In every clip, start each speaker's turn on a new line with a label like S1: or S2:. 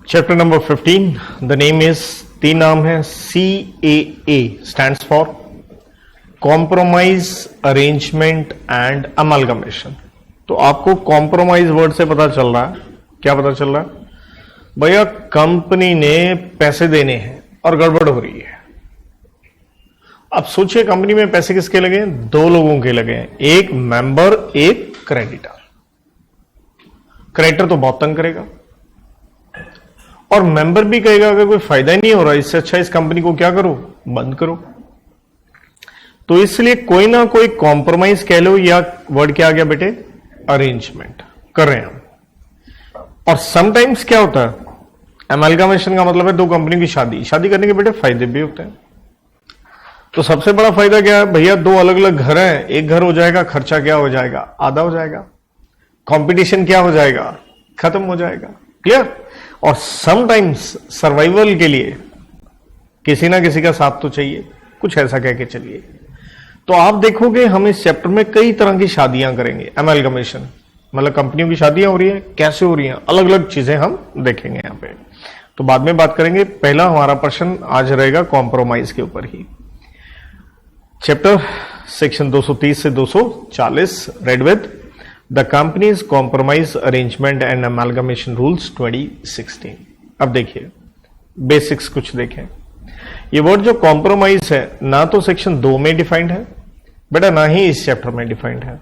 S1: Chapter number 15, the name is, तीन नाम है, CAA stands for compromise, arrangement and amalgamation. तो आपको कॉम्प्रोमाइज वर्ड से पता चल रहा है, क्या पता चल रहा है भैया, कंपनी ने पैसे देने हैं और गड़बड़ हो रही है। अब सोचिए कंपनी में पैसे किसके लगे हैं? दो लोगों के लगे हैं, एक मेंबर एक क्रेडिटर। क्रेडिटर तो बहुत तंग करेगा और मेंबर भी कहेगा अगर कोई फायदा ही नहीं हो रहा, इससे अच्छा इस कंपनी को क्या करो, बंद करो। तो इसलिए कोई ना कोई कॉम्प्रोमाइज कह लो, या वर्ड क्या आ गया बेटे, अरेंजमेंट कर रहे हैं हम। और समटाइम्स क्या होता है, एमलगमेशन का मतलब है दो कंपनी की शादी। शादी करने के बेटे फायदे भी होते हैं। तो सबसे बड़ा फायदा क्या है भैया, दो अलग अलग घर हैं, एक घर हो जाएगा, खर्चा क्या हो जाएगा, आधा हो जाएगा, कंपटीशन क्या हो जाएगा, खत्म हो जाएगा। क्लियर? और समटाइम्स सर्वाइवल के लिए किसी ना किसी का साथ तो चाहिए, कुछ ऐसा कह के चलिए। तो आप देखोगे हम इस चैप्टर में कई तरह की शादियां करेंगे। एमलगमेशन मतलब कंपनियों की शादियां हो रही है, कैसे हो रही हैं, अलग अलग चीजें हम देखेंगे यहां पे। तो बाद में बात करेंगे, पहला हमारा प्रश्न आज रहेगा कॉम्प्रोमाइज के ऊपर ही। चैप्टर सेक्शन 230 से 240 read with the companies compromise arrangement and amalgamation rules 2016। अब देखिए बेसिक्स कुछ देखें। ये वर्ड जो कॉम्प्रोमाइज है ना तो सेक्शन 2 में डिफाइंड है बेटा, ना ही इस चैप्टर में डिफाइंड है।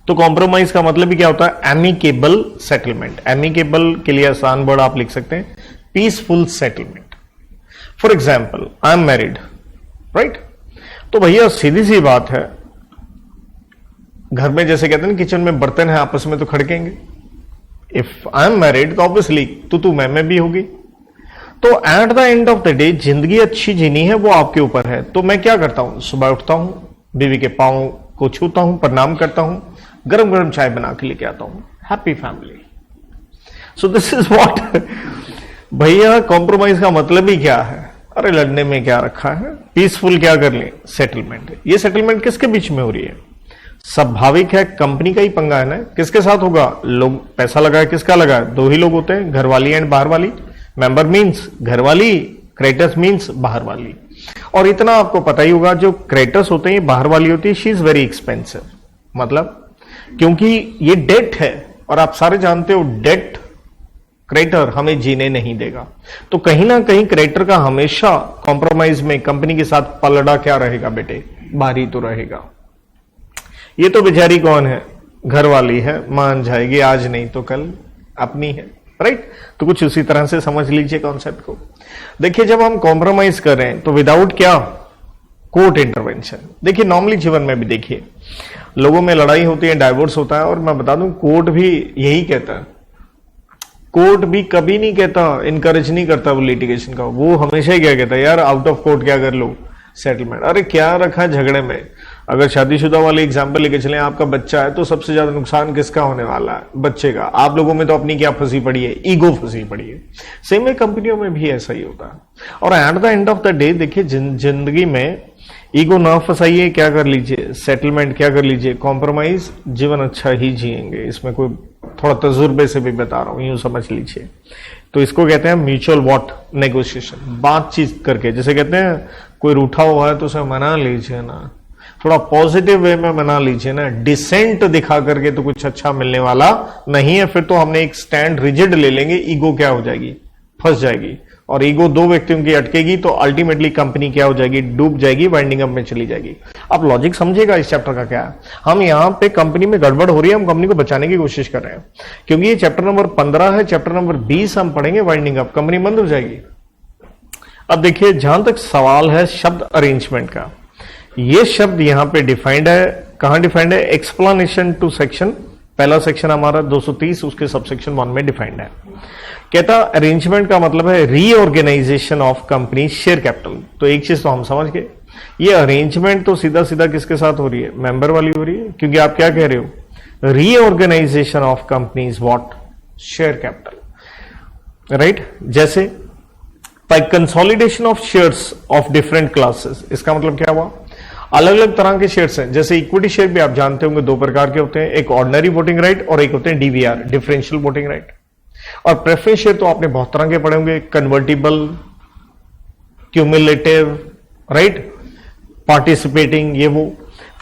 S1: तो कॉम्प्रोमाइज का मतलब भी क्या होता है, एमिकेबल सेटलमेंट। एमिकेबल के लिए आसान वर्ड आप लिख सकते हैं peaceful settlement. For example I am married, right? तो भैया सीधी सी बात है, घर में जैसे कहते हैं किचन में बर्तन है, आपस में तो खड़केंगे। इफ आई एम मैरिड तो ऑब्वियसली तू मैं भी होगी। तो at the end of the day जिंदगी अच्छी जीनी है वो आपके ऊपर है। तो मैं क्या करता हूं, सुबह उठता हूं, बीवी के पांव को छूता हूं, प्रणाम करता हूं, गरम गरम चाय बना के लेके आता हूं। Happy family. So this is what भैया कॉम्प्रोमाइज का मतलब ही क्या है। अरे लड़ने में क्या रखा है, पीसफुल क्या कर ले, सेटलमेंट। ये सेटलमेंट किसके बीच में हो रही है, स्वाभाविक है कंपनी का ही पंगा है ना। किसके साथ होगा, लोग पैसा लगाए, किसका लगाए, दो ही लोग होते हैं, घर वाली एंड बाहर वाली। मेंबर मींस घर वाली, क्रेडिटर्स मींस बाहर वाली। और इतना आपको पता ही होगा जो क्रेडिटर्स होते हैं बाहर वाली होती है, शी इज वेरी एक्सपेंसिव। मतलब क्योंकि ये डेट है और आप सारे जानते हो डेट क्रेडिटर हमें जीने नहीं देगा। तो कहीं ना कहीं क्रेडिटर का हमेशा कॉम्प्रोमाइज में कंपनी के साथ पलड़ा क्या रहेगा बेटे, भारी तो रहेगा। ये तो बेचारी कौन है, घर वाली है, मान जाएगी, आज नहीं तो कल अपनी है, राइट? तो कुछ उसी तरह से समझ लीजिए कॉन्सेप्ट को। देखिए जब हम कॉम्प्रोमाइज कर रहे हैं तो विदाउट क्या, कोर्ट इंटरवेंशन। देखिए नॉर्मली जीवन में भी देखिए लोगों में लड़ाई होती है, डाइवोर्स होता है, और मैं बता दूं कोर्ट भी यही कहता है। कोर्ट भी कभी नहीं कहता, इनकरेज नहीं करता वो लिटिगेशन का। वो हमेशा ही क्या कहता है, यार आउट ऑफ कोर्ट क्या कर लो, सेटलमेंट। अरे क्या रखा है झगड़े में। अगर शादीशुदा वाले एग्जाम्पल लेके चले, आपका बच्चा है तो सबसे ज्यादा नुकसान किसका होने वाला है, बच्चे का। आप लोगों में तो अपनी क्या फंसी पड़ी है, ईगो फंसी पड़ी है। सेम है कंपनियों में भी ऐसा ही होता है। और at the end of the day देखिए जिंदगी में ईगो ना फंसाइए, क्या कर लीजिए, सेटलमेंट क्या कर लीजिए, कॉम्प्रोमाइज, जीवन अच्छा ही जिएंगे। इसमें कोई थोड़ा तजुर्बे से भी बता रहा हूं, यूं समझ लीजिए। तो इसको कहते हैं म्यूचुअल वॉट नेगोशिएशन, बातचीत करके। जैसे कहते हैं कोई रूठा हुआ है तो उसे मना लीजिए ना, थोड़ा पॉजिटिव वे में मना लीजिए ना। डिसेंट दिखा करके तो कुछ अच्छा मिलने वाला नहीं है। फिर तो हमने एक स्टैंड रिजिड ले लेंगे, ईगो क्या हो जाएगी, फंस जाएगी। और ईगो दो व्यक्तियों की अटकेगी तो अल्टीमेटली कंपनी क्या हो जाएगी, डूब जाएगी, वाइंडिंग अप में चली जाएगी। अब लॉजिक समझिएगा इस चैप्टर का क्या है। हम यहां पे कंपनी में गड़बड़ हो रही है, हम कंपनी को बचाने की कोशिश कर रहे हैं, क्योंकि ये चैप्टर नंबर 15 है। चैप्टर नंबर 20 हम पढ़ेंगे वाइंडिंग अप, कंपनी बंद हो जाएगी। अब देखिए जहां तक सवाल है शब्द अरेंजमेंट का, ये शब्द यहां पे डिफाइंड है। कहां डिफाइंड है, एक्सप्लेनेशन टू सेक्शन, पहला सेक्शन हमारा 230, उसके सबसेक्शन 1 में डिफाइंड है। कहता अरेंजमेंट का मतलब है reorganisation of company share capital. तो एक चीज तो हम समझ गए, ये अरेंजमेंट तो सीधा सीधा किसके साथ हो रही है, मेंबर वाली हो रही है। क्योंकि आप क्या कह रहे हो, reorganisation of companies what, share capital, right? जैसे by consolidation of shares of different classes. इसका मतलब क्या हुआ, अलग अलग तरह के शेयर्स हैं। जैसे इक्विटी शेयर भी आप जानते होंगे दो प्रकार के होते हैं, एक ऑर्डिनरी वोटिंग राइट और एक होते हैं डीवीआर, डिफरेंशियल वोटिंग राइट। और प्रेफरेंस शेयर तो आपने बहुत तरह के पढ़े होंगे, कन्वर्टिबल, क्यूमुलेटिव, राइट, पार्टिसिपेटिंग, ये वो।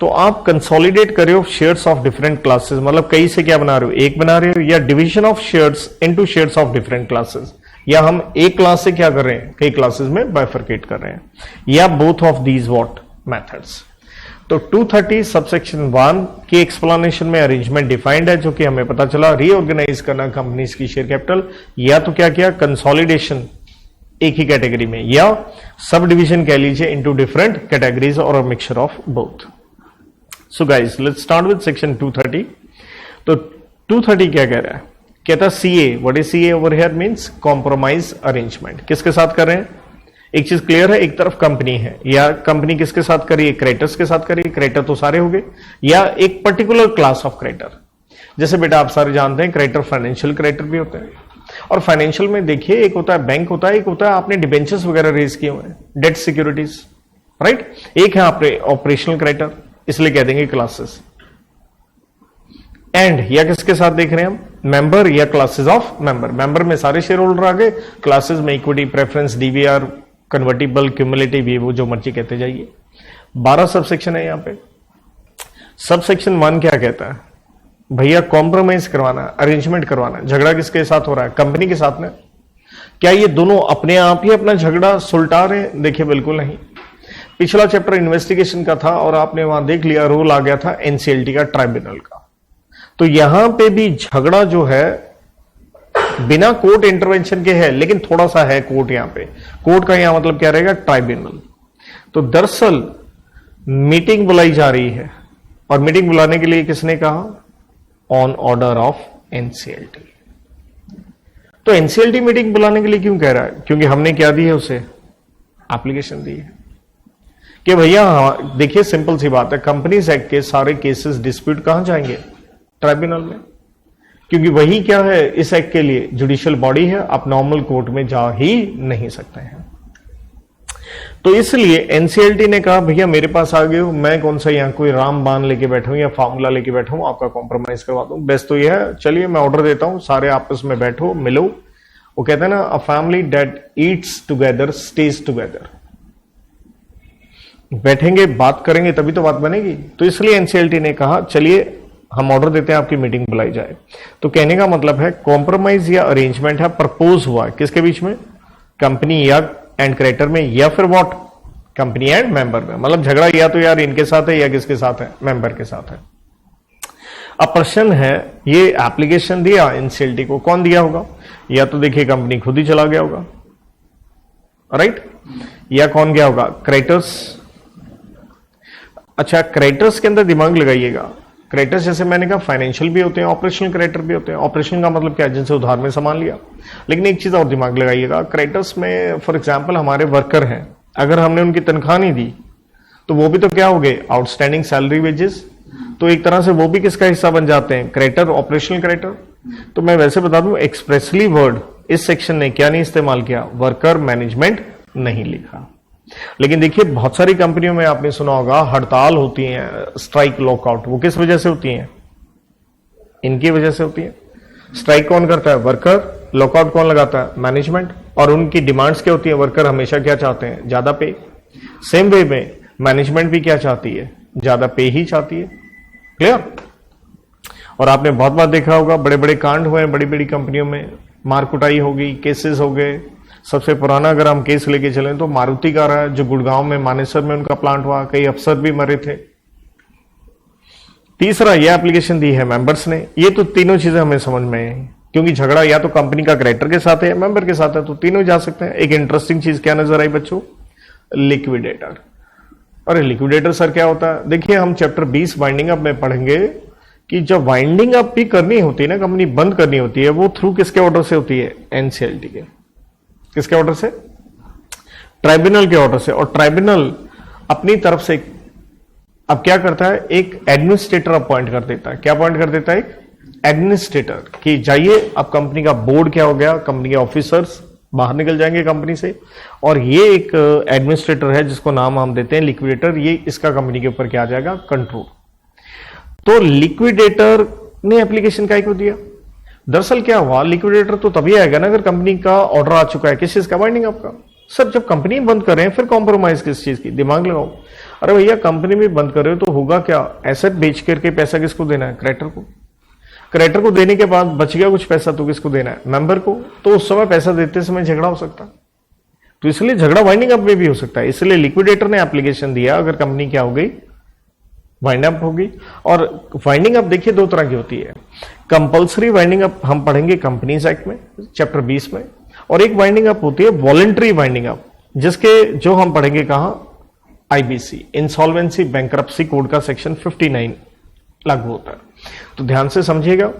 S1: तो आप कंसोलिडेट कर रहे हो शेयर्स ऑफ डिफरेंट क्लासेस, मतलब कई से क्या बना रहे हो, एक बना रहे हो, या division of shares into shares of different classes, या हम एक क्लास से क्या कर रहे हैं, कई क्लासेस में बाइफरकेट कर रहे हैं, या both of these what methods. तो 230 सबसेक्शन 1 की एक्सप्लेनेशन में अरेंजमेंट डिफाइंड है, जो कि हमें पता चला रीऑर्गेनाइज करना कंपनीज की शेयर कैपिटल, या तो क्या किया, कंसोलिडेशन एक ही कैटेगरी में, या सब डिवीजन कह लीजिए इनटू डिफरेंट कैटेगरीज और mixture of both. So guys let's start with section 230। तो 230 क्या कह रहा है, कहता है CA, what is CA over here, means compromise arrangement. किसके साथ कर रहे हैं, एक चीज क्लियर है, एक तरफ कंपनी है, या कंपनी किसके साथ करिए, क्रेडिटर्स के साथ करिए, क्रेडिटर तो सारे हो गए, या एक पर्टिकुलर क्लास ऑफ क्रेडिटर। जैसे बेटा आप सारे जानते हैं क्रेडिटर फाइनेंशियल क्रेडिटर भी होते हैं, और फाइनेंशियल में देखिए एक होता है बैंक होता है, एक होता है आपने डिबेंचर्स वगैरह रेज किए हुए हैं, डेट सिक्योरिटीज, राइट। एक है आपने ऑपरेशनल क्रेडिटर, इसलिए कह देंगे क्लासेस। एंड या किसके साथ देख रहे हैं हम, मेंबर या क्लासेस ऑफ मेंबर। मेंबर में सारे शेयर होल्डर आ गए, क्लासेस में equity, preference, DVR, convertible, cumulative, ये वो जो मर्जी कहते जाइए। 12 सबसेक्शन है यहां पे। सबसेक्शन 1 क्या कहता है, भैया कॉम्प्रोमाइज करवाना, अरेंजमेंट करवाना। झगड़ा किसके साथ हो रहा है, कंपनी के साथ में। क्या ये दोनों अपने आप ही अपना झगड़ा सुलटा रहे हैं, देखिए बिल्कुल नहीं। पिछला चैप्टर इन्वेस्टिगेशन का था और आपने वहां देख लिया, रूल आ गया था एनसीएलटी का, ट्राइब्यूनल का। तो यहां पे भी झगड़ा जो है बिना कोर्ट इंटरवेंशन के है, लेकिन थोड़ा सा है कोर्ट यहां पे। कोर्ट का यहां मतलब क्या रहेगा, ट्राइब्यूनल। तो दरअसल मीटिंग बुलाई जा रही है, और मीटिंग बुलाने के लिए किसने कहा, ऑन ऑर्डर ऑफ एनसीएलटी। तो एनसीएलटी मीटिंग बुलाने के लिए क्यों कह रहा है, क्योंकि हमने क्या दी है उसे, एप्लीकेशन दी है कि भैया देखिए सिंपल सी बात है, कंपनीज एक्ट के सारे केसेस डिस्प्यूट कहां जाएंगे, ट्राइब्यूनल में, क्योंकि वही क्या है इस एक्ट के लिए जुडिशियल बॉडी है, आप नॉर्मल कोर्ट में जा ही नहीं सकते हैं। तो इसलिए एनसीएलटी ने कहा भैया मेरे पास आ गए हो, मैं कौन सा यहां कोई रामबाण लेके बैठा हूं या फार्मूला लेके बैठा हूं, आपका कॉम्प्रोमाइज करवा दूं। बेस्ट तो यह है, चलिए मैं ऑर्डर देता हूं, सारे आपस में बैठो, मिलो। वो कहते हैं ना, a family that eats together stage together. बैठेंगे, बात करेंगे, तभी तो बात बनेगी। तो इसलिए एनसीएलटी ने कहा चलिए हम ऑर्डर देते हैं, आपकी मीटिंग बुलाई जाए। तो कहने का मतलब है कॉम्प्रोमाइज या अरेंजमेंट है, प्रपोज हुआ है किसके बीच में, कंपनी या एंड क्रेडिटर में, या फिर व्हाट, कंपनी एंड मेंबर में। मतलब झगड़ा या तो यार इनके साथ है या किसके साथ है, मेंबर के साथ है। अब प्रश्न है, ये एप्लीकेशन दिया एनसीएलटी को, कौन दिया होगा, या तो देखिए कंपनी खुद ही चला गया होगा, राइट, या कौन गया होगा, क्रेडिटर्स। अच्छा, क्रेडिटर्स के अंदर दिमाग लगाइएगा। क्रेडिटर्स जैसे मैंने कहा फाइनेंशियल भी होते हैं, ऑपरेशनल क्रेडिटर भी होते हैं। ऑपरेशनल का मतलब क्या है, जिनसे उधार में सामान लिया। लेकिन एक चीज और दिमाग लगाइएगा, क्रेडिटर्स में फॉर एग्जांपल हमारे वर्कर हैं, अगर हमने उनकी तनख्वाह नहीं दी तो वो भी तो क्या हो गए, आउटस्टैंडिंग सैलरी वेजेस। तो एक तरह से वो भी किसका हिस्सा बन जाते हैं, क्रेडिटर, ऑपरेशनल क्रेडिटर। तो मैं वैसे बता दूं, एक्सप्रेसली वर्ड इस सेक्शन ने क्या नहीं इस्तेमाल किया, वर्कर मैनेजमेंट नहीं लिखा। लेकिन देखिए बहुत सारी कंपनियों में आपने सुना होगा हड़ताल होती है, स्ट्राइक, लॉकआउट, वो किस वजह से होती है, इनकी वजह से होती है। स्ट्राइक कौन करता है, वर्कर, लॉकआउट कौन लगाता है, मैनेजमेंट। और उनकी डिमांड्स क्या होती है, वर्कर हमेशा क्या चाहते हैं, ज्यादा पे। सेम वे में मैनेजमेंट भी क्या चाहती है, ज्यादा पे ही चाहती है। क्लियर। और आपने बहुत बार देखा होगा, बड़े बड़े कांड हुए हैं बड़ी बड़ी कंपनियों में, मार कुटाई हो गई, केसेस हो गए। सबसे पुराना अगर हम केस लेके चलें तो मारुति का रहा है, जो गुड़गांव में मानेसर में उनका प्लांट हुआ, कई अफसर भी मरे थे। तीसरा, यह एप्लीकेशन दी है मेंबर्स ने। ये तो तीनों चीजें हमें समझ में आई, क्योंकि झगड़ा या तो कंपनी का क्रेडिटर के साथ है या मेंबर के साथ है, तो तीनों जा सकते हैं। एक इंटरेस्टिंग चीज क्या नजर आई बच्चों, लिक्विडेटर। अरे लिक्विडेटर सर क्या होता है, देखिए हम चैप्टर 20 वाइंडिंग अप में पढ़ेंगे कि जब वाइंडिंग अप भी करनी होती है ना, कंपनी बंद करनी होती है, वो थ्रू किसके ऑर्डर से होती है, एनसीएलटी के। किसके ऑर्डर से, ट्राइब्यूनल के ऑर्डर से। और ट्राइब्यूनल अपनी तरफ से अब क्या करता है, एक एडमिनिस्ट्रेटर अपॉइंट कर देता है। क्या अपॉइंट कर देता है, एक एडमिनिस्ट्रेटर, कि जाइए अब कंपनी का बोर्ड क्या हो गया, कंपनी के ऑफिसर्स बाहर निकल जाएंगे कंपनी से, और ये एक एडमिनिस्ट्रेटर है जिसको नाम हम देते हैं लिक्विडेटर, ये इसका कंपनी के ऊपर क्या आ जाएगा, कंट्रोल। तो लिक्विडेटर ने एप्लीकेशन क्या को दिया, दरअसल क्या हुआ, लिक्विडेटर तो तभी आएगा ना अगर कंपनी का ऑर्डर आ चुका है। किस चीज का? वाइंडिंग अप का। सर जब कंपनी बंद कर रहे हैं फिर कॉम्प्रोमाइज किस चीज की? दिमाग लगाओ। अरे भैया कंपनी भी बंद कर रहे हो तो होगा क्या? एसेट बेच करके पैसा किसको देना है? क्रेडिटर को। क्रेडिटर को देने के बाद बच गया कुछ पैसा तो किसको देना है? मेंबर को। तो उस समय पैसा देते समय झगड़ा हो सकता है, तो इसलिए झगड़ा वाइंडिंग अप में भी हो सकता है। इसलिए लिक्विडेटर ने एप्लीकेशन दिया अगर कंपनी क्या हो गई? वाइंड अप होगी। और वाइंडिंग अप देखिए दो तरह की होती है। कंपल्सरी वाइंडिंग अप हम पढ़ेंगे कंपनीज एक्ट में चैप्टर 20 में, और एक वाइंडिंग अप होती है वॉलंटरी वाइंडिंग अप, जिसके जो हम पढ़ेंगे कहां? आईबीसी, इंसॉल्वेंसी बैंकरप्सी कोड का सेक्शन 59 लागू होता है। तो ध्यान से समझिएगा।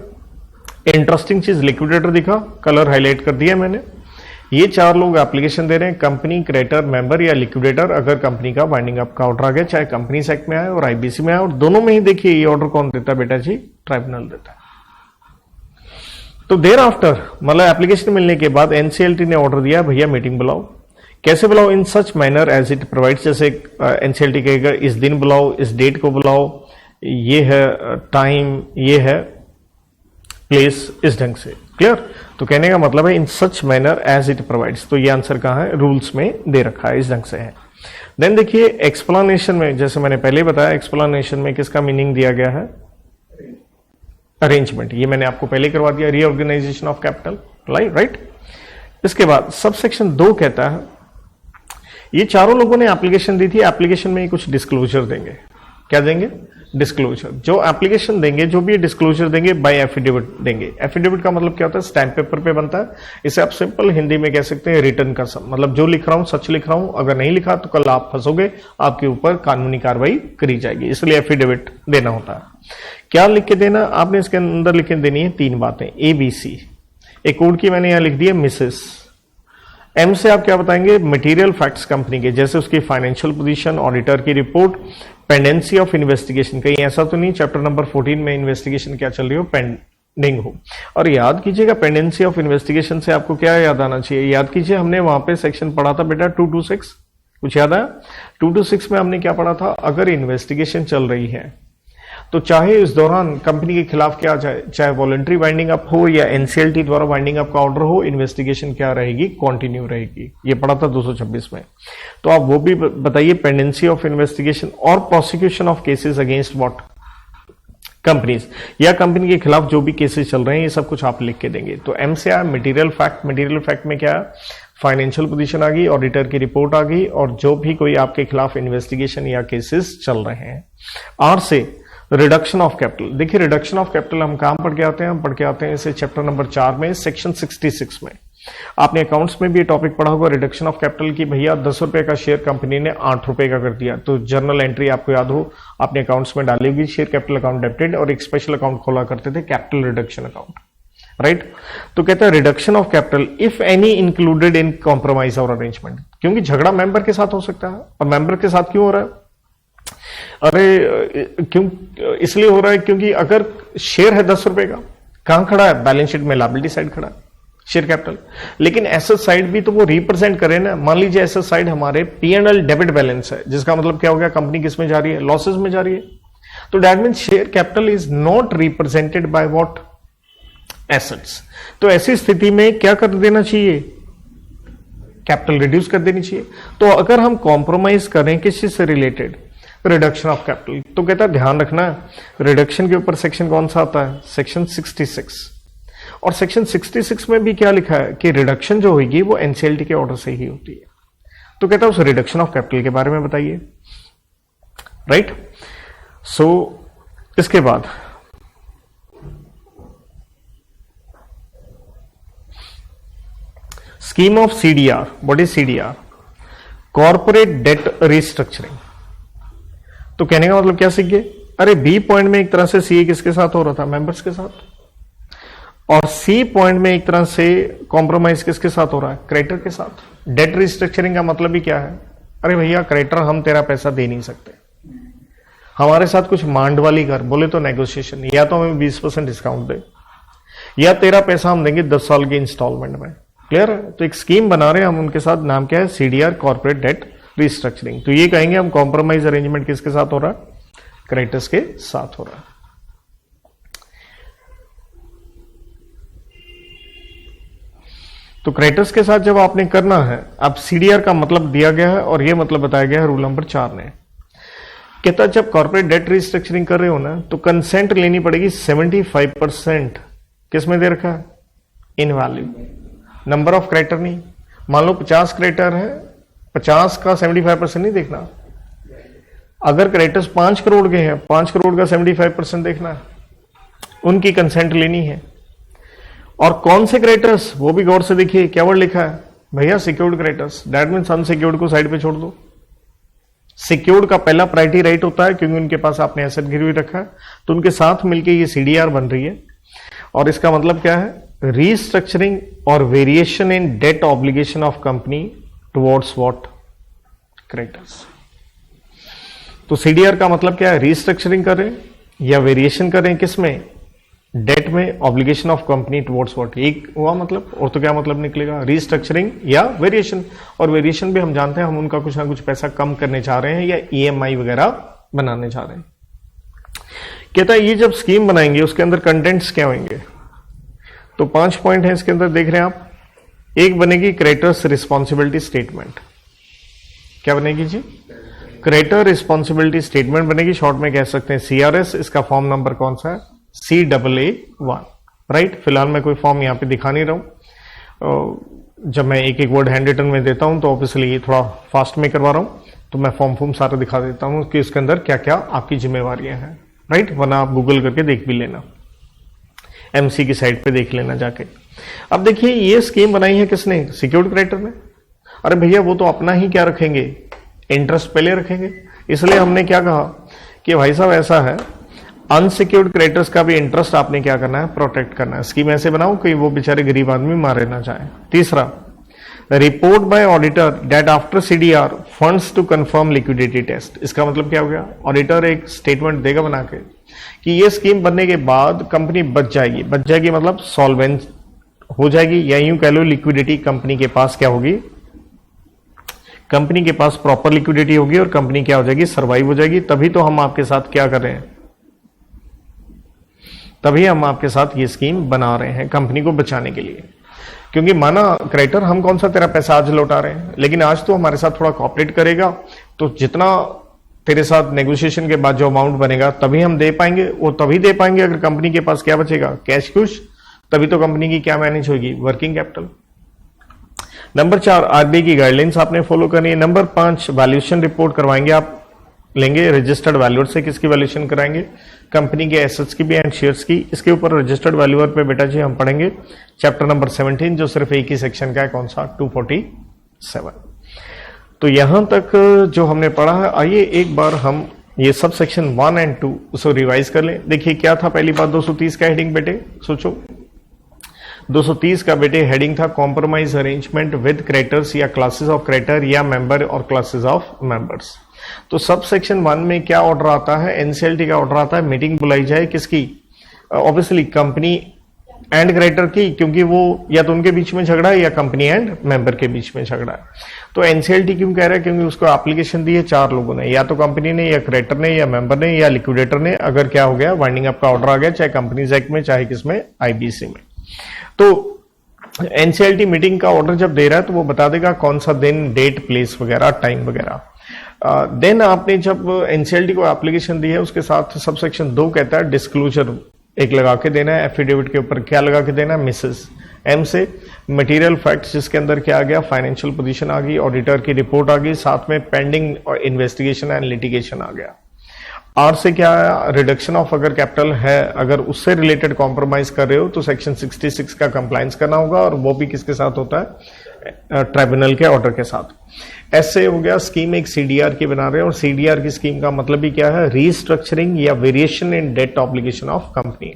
S1: इंटरेस्टिंग चीज लिक्विडेटर दिखा, कलर हाईलाइट कर दिया मैंने। ये चार लोग एप्लीकेशन दे रहे हैं, कंपनी, क्रेडिटर, मेंबर या लिक्विडेटर। अगर कंपनी का वाइंडिंग अप का ऑर्डर आ गया, चाहे कंपनीज एक्ट में आए और आईबीसी में आए, और दोनों में ही देखिए ये ऑर्डर कौन देता है बेटा जी? ट्राइब्यूनल देता है। तो देर आफ्टर मतलब एप्लीकेशन मिलने के बाद एनसीएलटी ने ऑर्डर दिया भैया मीटिंग बुलाओ। कैसे बुलाओ? In such manner as it provides. जैसे एनसीएलटी कहेगा इस दिन बुलाओ, इस डेट को बुलाओ, ये है टाइम, ये है प्लेस, इस ढंग से। क्लियर? तो कहने का मतलब है in such manner as it provides. तो ये आंसर कहां है? रूल्स में दे रखा है, इस ढंग से है। देन देखिए एक्सप्लेनेशन में, जैसे मैंने पहले बताया, एक्सप्लेनेशन में किसका मीनिंग दिया गया है? अरेंजमेंट। ये मैंने आपको पहले करवा दिया, रीऑर्गेनाइजेशन ऑफ कैपिटल, राइट। इसके बाद सबसेक्शन 2 कहता है, ये चारों लोगों ने एप्लीकेशन दी थी, एप्लीकेशन में कुछ डिस्क्लोजर देंगे। क्या देंगे? डिस्क्लोजर। जो एप्लीकेशन देंगे, जो भी डिस्क्लोजर देंगे, बाय एफिडेविट देंगे। एफिडेविट का मतलब क्या होता है? स्टैंप पेपर पे बनता है। इसे आप सिंपल हिंदी में कह सकते हैं रिटर्न का सब, मतलब जो लिख रहा हूं सच लिख रहा हूं, अगर नहीं लिखा तो कल आप फंसोगे, आपके ऊपर कानूनी कार्रवाई करी जाएगी, इसलिए एफिडेविट देना होता है। क्या लिख के देना? आपने इसके अंदर लिख के देनी है 3 बातें, ABC। एक कोड की मैंने यहां लिख दी है मिसेस। एम से आप क्या बताएंगे? मटेरियल फैक्ट्स कंपनी के, जैसे उसकी फाइनेंशियल पोजीशन, ऑडिटर की रिपोर्ट, पेंडेंसी ऑफ इन्वेस्टिगेशन। कहीं ऐसा तो नहीं चैप्टर नंबर 14 में इन्वेस्टिगेशन क्या चल रही हो, पेंडिंग हो। और याद कीजिएगा पेंडेंसी ऑफ इन्वेस्टिगेशन से आपको क्या याद आना चाहिए? याद कीजिए हमने वहां पे सेक्शन पढ़ा था बेटा 226, कुछ याद आया? 226 में हमने क्या पढ़ा था? अगर इन्वेस्टिगेशन चल रही है तो चाहे इस दौरान कंपनी के खिलाफ क्या जाए, चाहे वॉलंटरी वाइंडिंग अप हो या एनसीएलटी द्वारा वाइंडिंग अप का ऑर्डर हो, इन्वेस्टिगेशन क्या रहेगी? कंटिन्यू रहेगी। ये पढ़ा था 226 में। तो आप वो भी बताइए, पेंडेंसी ऑफ इन्वेस्टिगेशन और prosecution of cases against what? Companies, या कंपनी के खिलाफ जो भी केसेस चल रहे हैं, ये सब कुछ आप लिख के देंगे। तो एम से आया मटेरियल फैक्ट। मटेरियल फैक्ट में क्या है? फाइनेंशियल पोजीशन आ गई, ऑडिटर की रिपोर्ट आ गई, और जो भी कोई आपके खिलाफ इन्वेस्टिगेशन या केसेस चल रहे हैं। आर से रिडक्शन ऑफ कैपिटल। देखिए रिडक्शन ऑफ कैपिटल हम कहां पढ़ के आते हैं? हम पढ़ के आते हैं इसे चैप्टर नंबर 4 में, सेक्शन 66 में। आपने अकाउंट्स में भी ये टॉपिक पढ़ा होगा, रिडक्शन ऑफ कैपिटल की। भैया 10 रुपए का शेयर कंपनी ने 8 रुपए का कर दिया, तो जर्नल एंट्री आपको याद हो, आपने अकाउंट्स में डाली होगी, शेयर कैपिटल अकाउंट डेबिटेड, और एक स्पेशल अकाउंट खोला करते थे, कैपिटल रिडक्शन अकाउंट, राइट। तो कहता है reduction of capital if any included in compromise और अरेंजमेंट। क्योंकि झगड़ा मेंबर के साथ हो सकता है, और मेंबर के साथ क्यों हो रहा है? अरे क्यों इसलिए हो रहा है क्योंकि अगर शेयर है 10 रुपए का, कहां खड़ा है? बैलेंस शीट में लायबिलिटी साइड खड़ा है शेयर कैपिटल, लेकिन एसेट साइड भी तो वो रिप्रेजेंट करे ना। मान लीजिए एसेट साइड हमारे P&L डेबिट बैलेंस है, जिसका मतलब क्या हो गया? कंपनी किस में जा रही है? लॉसेस में जा रही है। तो that means share capital is not represented by what? Assets. तो ऐसी स्थिति में क्या कर देना चाहिए? कैपिटल रिड्यूस कर देनी चाहिए। तो अगर हम कॉम्प्रोमाइज करें किस चीज से रिलेटेड? Reduction of capital. तो कहता है ध्यान रखना, रिडक्शन के ऊपर सेक्शन कौन सा आता है? सेक्शन 66। और सेक्शन 66 में भी क्या लिखा है कि रिडक्शन जो होगी वो एनसीएलटी के ऑर्डर से ही होती है। तो कहता है उस रिडक्शन ऑफ कैपिटल के बारे में बताइए, राइट। सो इसके बाद scheme of CDR. What is CDR? Corporate debt restructuring. तो कहने का मतलब क्या सीख गए? अरे बी पॉइंट में एक तरह से सीए किसके साथ हो रहा था? मेंबर्स के साथ। और सी पॉइंट में एक तरह से कॉम्प्रोमाइज किसके साथ हो रहा है? क्रेडिटर के साथ। डेट रिस्ट्रक्चरिंग का मतलब ही क्या है? अरे भैया क्रेडिटर हम तेरा पैसा दे नहीं सकते, हमारे साथ कुछ मांड वाली कर, बोले तो नेगोशिएशन, या तो हमें 20% डिस्काउंट दे, या तेरा पैसा हम देंगे 10 साल के इंस्टॉलमेंट में। क्लियर है? तो एक स्कीम बना रहे हैं हम, उनके साथ नाम क्या है? CDR, corporate debt restructuring. तो ये कहेंगे हम कॉम्प्रोमाइज अरेंजमेंट किसके साथ हो रहा है? क्रेडिटर्स के साथ हो रहा है। तो क्रेडिटर्स के साथ जब आपने करना है, अब सीडीआर का मतलब दिया गया है और ये मतलब बताया गया है रूल नंबर 4 ने। कहता है जब कॉर्पोरेट डेट रिस्ट्रक्चरिंग कर रहे हो ना तो कंसेंट लेनी पड़ेगी 75%। किस में दे रखा है? इन वैल्यू, नंबर ऑफ क्रेडिटर नहीं। मान लो 50 क्रेडिटर है, 50 का 75% नहीं देखना। अगर क्रेडिटर्स 5 करोड़ के हैं, 5 करोड़ का 75% देखना है, उनकी कंसेंट लेनी है। और कौन से क्रेडिटर्स, वो भी गौर से देखिए। क्या वर्ड लिखा है भैया? Secured creditors. That means unsecured को साइड पे छोड़ दो। सिक्योर्ड का पहला प्रायोरिटी राइट होता है क्योंकि उनके पास आपने एसेट गिरवी रखा है, तो उनके साथ मिलकर ये सीडीआर बन रही है। और इसका मतलब क्या है? रीस्ट्रक्चरिंग और variation in debt obligation of company towards what? Creditors. तो सीडीआर का मतलब क्या है? रीस्ट्रक्चरिंग करें या वेरिएशन करें किसमें? डेट में, obligation of company towards what. एक हुआ मतलब, और तो क्या मतलब निकलेगा? रीस्ट्रक्चरिंग या वेरिएशन। और वेरिएशन भी हम जानते हैं, हम उनका कुछ ना कुछ पैसा कम करने चाह रहे हैं या ईएमआई वगैरह बनाने चाह रहे हैं। कहता है ये जब स्कीम बनाएंगे उसके अंदर कंटेंट्स क्या होंगे? तो 5 पॉइंट है इसके अंदर, देख रहे हैं आप। एक बनेगी क्रेडिटर्स रिस्पॉन्सिबिलिटी स्टेटमेंट। क्या बनेगी जी? क्रेडिटर रिस्पॉन्सिबिलिटी स्टेटमेंट बनेगी, शॉर्ट में कह सकते हैं सीआरएस। इसका फॉर्म नंबर कौन सा है? CAA1, right. फिलहाल मैं कोई फॉर्म यहां पे दिखा नहीं रहा हूं। जब मैं एक एक वर्ड हैंड रिटन में देता हूं तो ऑब्वियसली ये थोड़ा फास्ट में करवा रहा हूं, तो मैं फॉर्म सारा दिखा देता हूं कि इसके अंदर क्या क्या आपकी जिम्मेवारियां हैं, राइट। वरना आप गूगल करके देख भी लेना, एमसी की साइट पे देख लेना जाके। अब देखिए ये स्कीम बनाई है किसने? सिक्योर्ड क्रेडिटर ने। अरे भैया वो तो अपना ही क्या रखेंगे? इंटरेस्ट पहले रखेंगे। इसलिए हमने क्या कहा कि भाई साहब ऐसा है, अनसिक्योर्ड क्रेडिटर्स का भी इंटरेस्ट आपने क्या करना है? प्रोटेक्ट करना है। स्कीम ऐसे बनाओ कि वो बेचारे गरीब आदमी मारे ना जाए। तीसरा, report by auditor that after CDR funds to confirm liquidity test. इसका मतलब क्या हो गया? ऑडिटर एक स्टेटमेंट देगा बना के कि ये स्कीम बनने के बाद कंपनी बच जाएगी। बच जाएगी मतलब सॉल्वेंट हो जाएगी, या यूं कह लो लिक्विडिटी कंपनी के पास क्या होगी? कंपनी के पास प्रॉपर लिक्विडिटी होगी और कंपनी क्या हो जाएगी? सर्वाइव हो जाएगी। तभी तो हम आपके साथ क्या कर रहे हैं? तभी हम आपके साथ ये स्कीम बना रहे हैं कंपनी को बचाने के लिए। क्योंकि माना क्रेडिटर हम कौन सा तेरा पैसा आज लौटा रहे हैं, लेकिन आज तो हमारे साथ थोड़ा कॉपरेट करेगा, तो जितना तेरे साथ नेगोशिएशन के बाद जो अमाउंट बनेगा तभी हम दे पाएंगे। वो तभी दे पाएंगे अगर कंपनी के पास क्या बचेगा? कैश कुश। तभी तो कंपनी की क्या मैनेज होगी? Working capital. नंबर 4, आरबीआई की गाइडलाइंस आपने फॉलो करनी है। नंबर 5, वैल्यूएशन रिपोर्ट करवाएंगे आप, लेंगे रजिस्टर्ड वैल्यूअर से। किसकी वैल्यूएशन कराएंगे? कंपनी के एसेट्स की भी एंड शेयर्स की। इसके ऊपर रजिस्टर्ड वैल्यूअर पे बेटा जी हम पढ़ेंगे चैप्टर नंबर 17, जो सिर्फ एक ही सेक्शन का है। कौन सा? 247। तो यहां तक जो हमने पढ़ा है, आइए एक बार हम ये सब सेक्शन 1 और 2 उसको रिवाइज कर लें। देखिए क्या था पहली बात? 230 का हेडिंग बेटे सोचो। 230 का बेटे हेडिंग था कॉम्प्रोमाइज अरेंजमेंट विद क्रेडिटर्स या क्लासेस ऑफ क्रेडिटर या मेंबर और क्लासेस ऑफ मेंबर्स। तो सब सेक्शन 1 में क्या ऑर्डर आता है? एनसीएलटी का ऑर्डर आता है मीटिंग बुलाई जाए किसकी? ऑब्वियसली कंपनी एंड क्रेडिटर की, क्योंकि वो या तो उनके बीच में झगड़ा है या कंपनी एंड मेंबर के बीच में झगड़ा है। तो एनसीएलटी क्यों कह रहा है? क्योंकि उसको एप्लीकेशन दी है 4 लोगों ने, या तो कंपनी ने, या क्रेडिटर ने, या मेंबर ने, या लिक्विडेटर ने। अगर क्या हो गया? वाइंडिंग अप का ऑर्डर आ गया, चाहे कंपनीज एक्ट में, चाहे किसमें? आईबीसी में। तो एनसीएलटी मीटिंग का ऑर्डर जब दे रहा है तो वो बता देगा कौन सा दिन, डेट, प्लेस वगैरह, टाइम वगैरह। देन आपने जब एनसीएलटी को एप्लीकेशन दी है उसके साथ सब सेक्शन 2 कहता है डिस्क्लोजर एक लगा के देना है। एफिडेविट के ऊपर क्या लगा के देना है? मिसेस। एम से मटेरियल फैक्ट्स, जिसके अंदर क्या आ गया? फाइनेंशियल पोजीशन आ गई, ऑडिटर की रिपोर्ट आ गई, साथ में पेंडिंग और इन्वेस्टिगेशन एंड लिटिगेशन आ गया। आर से क्या आया? रिडक्शन ऑफ अगर कैपिटल है, अगर उससे रिलेटेड कॉम्प्रोमाइज कर रहे हो तो सेक्शन 66 का कंप्लायंस करना होगा, और वो भी किसके साथ होता है? ट्राइब्यूनल के ऑर्डर के साथ। ऐसे हो गया स्कीम एक सीडीआर की बना रहे हैं, और सीडीआर की स्कीम का मतलब भी क्या है? रीस्ट्रक्चरिंग या variation in debt obligation of company.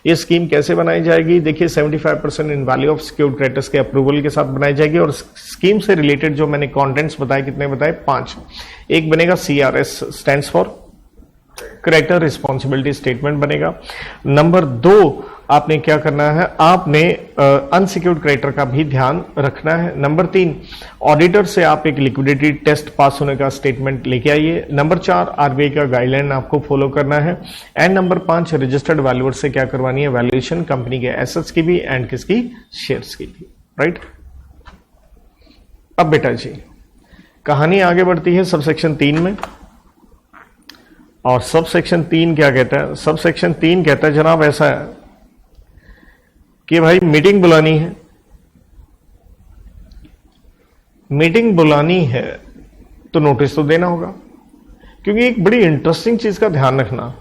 S1: ये स्कीम कैसे बनाई जाएगी? देखिए 75% in value of secured creditors के अप्रूवल के साथ बनाई जाएगी। और स्कीम से रिलेटेड जो मैंने कॉन्टेंट्स बताए, कितने बताए? 5। एक बनेगा CRS, stands for creditor responsibility statement बनेगा। नंबर 2 आपने क्या करना है? आपने अनसिक्योर्ड क्रेडिटर का भी ध्यान रखना है। नंबर 3 ऑडिटर से आप एक लिक्विडिटी टेस्ट पास होने का स्टेटमेंट लेके आइए। नंबर 4 आरबीआई का गाइडलाइन आपको फॉलो करना है। एंड नंबर 5 रजिस्टर्ड वैल्यूअर से क्या करवानी है? वैल्यूएशन कंपनी के एसेट्स की भी एंड किसकी? शेयर्स की भी, राइट। अब बेटा जी कहानी आगे बढ़ती है सबसेक्शन 3 में, और सबसेक्शन 3 क्या कहता है? सबसेक्शन 3 कहता है जनाब ऐसा है कि भाई मीटिंग बुलानी है, मीटिंग बुलानी है तो नोटिस तो देना होगा। क्योंकि एक बड़ी इंटरेस्टिंग चीज का ध्यान रखना,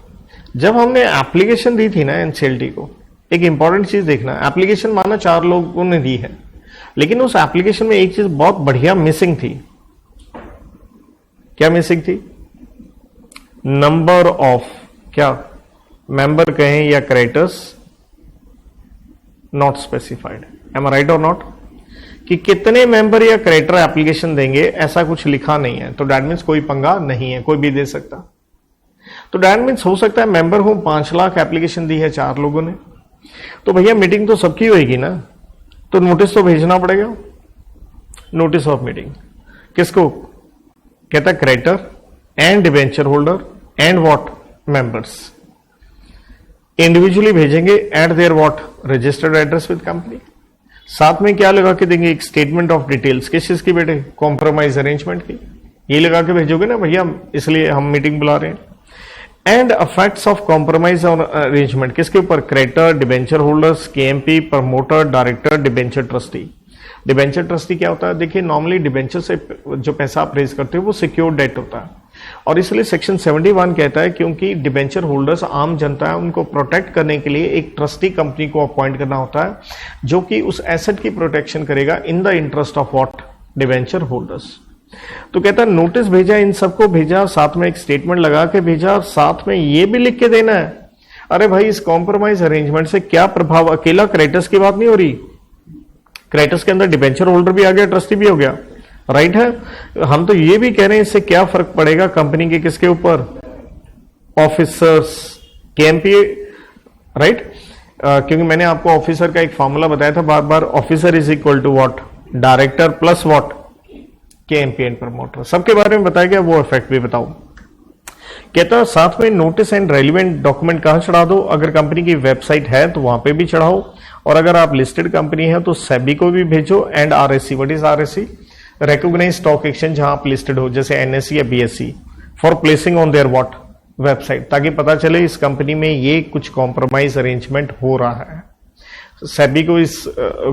S1: जब हमने एप्लीकेशन दी थी ना एनसीएलटी को, एक इंपॉर्टेंट चीज देखना, एप्लीकेशन माना 4 लोगों ने दी है, लेकिन उस एप्लीकेशन में एक चीज बहुत बढ़िया मिसिंग थी। क्या मिसिंग थी? नंबर ऑफ, क्या मेंबर कहें या creditors not specified. Am I right और नॉट? कि कितने मेंबर या क्रेडिटर एप्लीकेशन देंगे ऐसा कुछ लिखा नहीं है, तो दैट मीन्स कोई पंगा नहीं है, कोई भी दे सकता। तो दैट मीन्स हो सकता है मेंबर हो 5 लाख, एप्लीकेशन दी है 4 लोगों ने, तो भैया मीटिंग तो सबकी होगी ना, तो नोटिस तो भेजना पड़ेगा। नोटिस ऑफ मीटिंग किसको कहता है? Creditor and debenture holder and what members individually भेजेंगे at their what registered address with company. साथ में क्या लगा के देंगे? एक स्टेटमेंट ऑफ डिटेल्स। किस चीज की बेटे? कॉम्प्रोमाइज अरेंजमेंट की। ये लगा के भेजोगे ना भैया, इसलिए हम मीटिंग बुला रहे हैं। एंड इफेक्ट्स ऑफ कॉम्प्रोमाइज और अरेंजमेंट किसके ऊपर? Creditor, debenture holders, KMP, promoter, director, debenture trustee. Debenture trustee क्या होता है? देखिए नॉर्मली डिबेंचर से जो पैसा आप रेज करते हो वो सिक्योर डेट होता है, और इसलिए सेक्शन 71 कहता है क्योंकि डिबेंचर होल्डर्स आम जनता है, उनको प्रोटेक्ट करने के लिए एक ट्रस्टी कंपनी को अपॉइंट करना होता है जो कि उस एसेट की प्रोटेक्शन करेगा in the interest of what debenture holders. तो कहता है नोटिस भेजा, इन सबको भेजा, साथ में एक स्टेटमेंट लगा के भेजा, साथ में ये भी लिख के देना है अरे भाई इस कॉम्प्रोमाइज अरेंजमेंट से क्या प्रभाव, अकेला क्रेडिटर्स की बात नहीं हो रही, क्रेडिटर्स के अंदर डिबेंचर होल्डर भी आ गया, ट्रस्टी भी हो गया, राइट है। हम तो ये भी कह रहे हैं इससे क्या फर्क पड़ेगा कंपनी के किसके ऊपर? Officers, KMP, right. क्योंकि मैंने आपको ऑफिसर का एक फॉर्मूला बताया था बार बार, officer is equal to what? Director plus what? KMP and promoter. सबके बारे में बताया गया, वो इफेक्ट भी बताओ। कहता है साथ में नोटिस एंड रेलिवेंट डॉक्यूमेंट कहां चढ़ा दो? अगर कंपनी की वेबसाइट है तो वहां पे भी चढ़ाओ, और अगर आप लिस्टेड कंपनी है तो सेबी को भी भेजो, and RSC. What is RSC? Recognise stock exchange जहां आप लिस्टेड हो, जैसे एनएससी या BSC, for placing on their what website, ताकि पता चले इस कंपनी में ये कुछ कॉम्प्रोमाइज अरेंजमेंट हो रहा है। सेबी को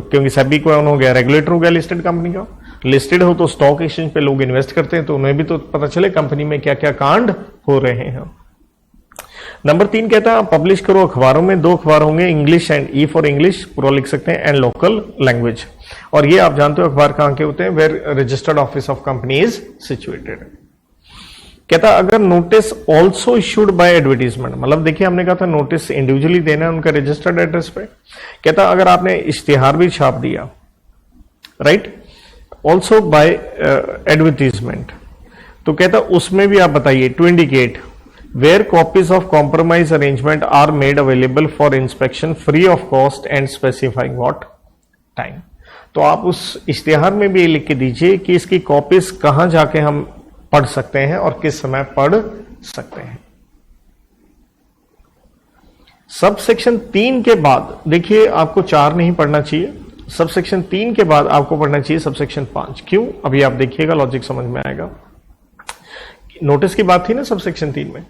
S1: क्योंकि सेबी कौन हो गया? रेगुलेटर हो गया लिस्टेड कंपनी का। लिस्टेड हो तो स्टॉक एक्सचेंज पे लोग इन्वेस्ट करते हैं, तो उन्हें भी तो पता चले कंपनी में क्या क्या कांड हो रहे हैं। नंबर 3 कहता है पब्लिश करो अखबारों में, 2 अखबार होंगे, English and E for English पूरा लिख सकते हैं, एंड लोकल लैंग्वेज। और ये आप जानते हो अखबार कहां के होते हैं? Where registered office of company is situated. कहता अगर notice also issued by advertisement, मतलब देखिए हमने कहा था नोटिस इंडिविजुअली देना है उनका रजिस्टर्ड एड्रेस पे। कहता अगर आपने इश्तिहार भी छाप दिया, राइट, ऑल्सो बाय एडवर्टीजमेंट, तो कहता उसमें भी आप बताइए to indicate where copies of compromise arrangement are made available for inspection free of cost and specifying what time। तो आप उस इश्तिहार में भी लिख के दीजिए कि इसकी कॉपीज कहां जाके हम पढ़ सकते हैं और किस समय पढ़ सकते हैं। सब सेक्शन 3 के बाद देखिए आपको 4 नहीं पढ़ना चाहिए, सब सेक्शन 3 के बाद आपको पढ़ना चाहिए सब सेक्शन 5। क्यों? अभी आप देखिएगा, लॉजिक समझ में आएगा। नोटिस की बात थी ना सब सेक्शन 3 में।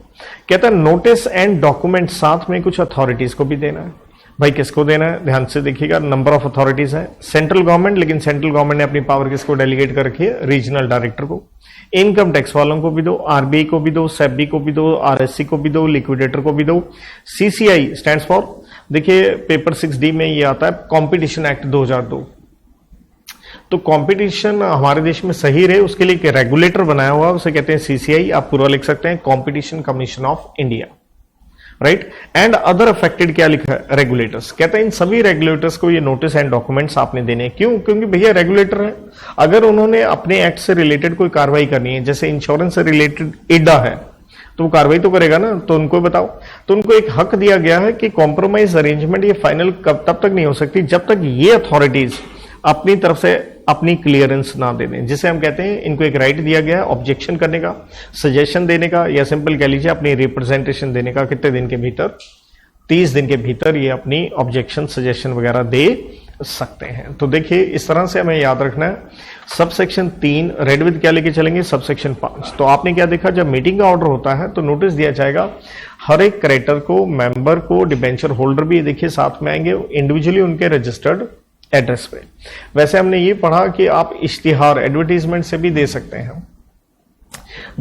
S1: कहता है नोटिस एंड डॉक्यूमेंट साथ में कुछ अथॉरिटीज को भी देना है। भाई किसको देना है? ध्यान से देखिएगा, नंबर ऑफ अथॉरिटीज है। सेंट्रल गवर्नमेंट, लेकिन सेंट्रल गवर्नमेंट ने अपनी पावर किसको डेलीगेट कर रखी है? रीजनल डायरेक्टर को। इनकम टैक्स वालों को भी दो, आरबीआई को भी दो, सेबी को भी दो, आरएससी को भी दो, लिक्विडेटर को भी दो। सीसीआई स्टैंड्स फॉर, देखिए पेपर 6D में ये आता है कॉम्पिटिशन एक्ट 2002। तो कंपटीशन हमारे देश में सही रहे उसके लिए एक रेगुलेटर बनाया हुआ, उसे कहते हैं सीसीआई, आप पूरा लिख सकते हैं competition commission of India, right. And other affected क्या लिखा है? रेगुलेटर्स। कहते हैं इन सभी रेगुलेटर्स को ये नोटिस एंड डॉक्यूमेंट्स आपने देने। क्यों? क्योंकि भैया रेगुलेटर है, अगर उन्होंने अपने एक्ट से रिलेटेड कोई कार्रवाई करनी है, जैसे इंश्योरेंस से रिलेटेड इडा है, तो वो कार्रवाई तो करेगा ना, तो उनको बताओ। तो उनको एक हक दिया गया है कि कॉम्प्रोमाइज अरेंजमेंट ये फाइनल तब तक नहीं हो सकती जब तक ये अथॉरिटीज अपनी तरफ से अपनी क्लियरेंस ना दे दें, जिसे हम कहते हैं इनको एक राइट दिया गया है ऑब्जेक्शन करने का, सजेशन देने का, या सिंपल कह लीजिए अपनी रिप्रेजेंटेशन देने का। कितने दिन के भीतर? 30 दिन के भीतर ये अपनी ऑब्जेक्शन सजेशन वगैरह दे सकते हैं। तो देखिए इस तरह से हमें याद रखना है। सब सेक्शन 3 रेड विद क्या लेके चलेंगे, सब सेक्शन 5। तो आपने क्या देखा, जब मीटिंग का ऑर्डर होता है तो नोटिस दिया जाएगा हर एक क्रेडिटर को, मेंबर को, डिबेंचर होल्डर भी देखिए साथ में आएंगे इंडिविजुअली उनके रजिस्टर्ड एड्रेस पे। वैसे हमने ये पढ़ा कि आप इश्तिहार एडवर्टीजमेंट से भी दे सकते हैं।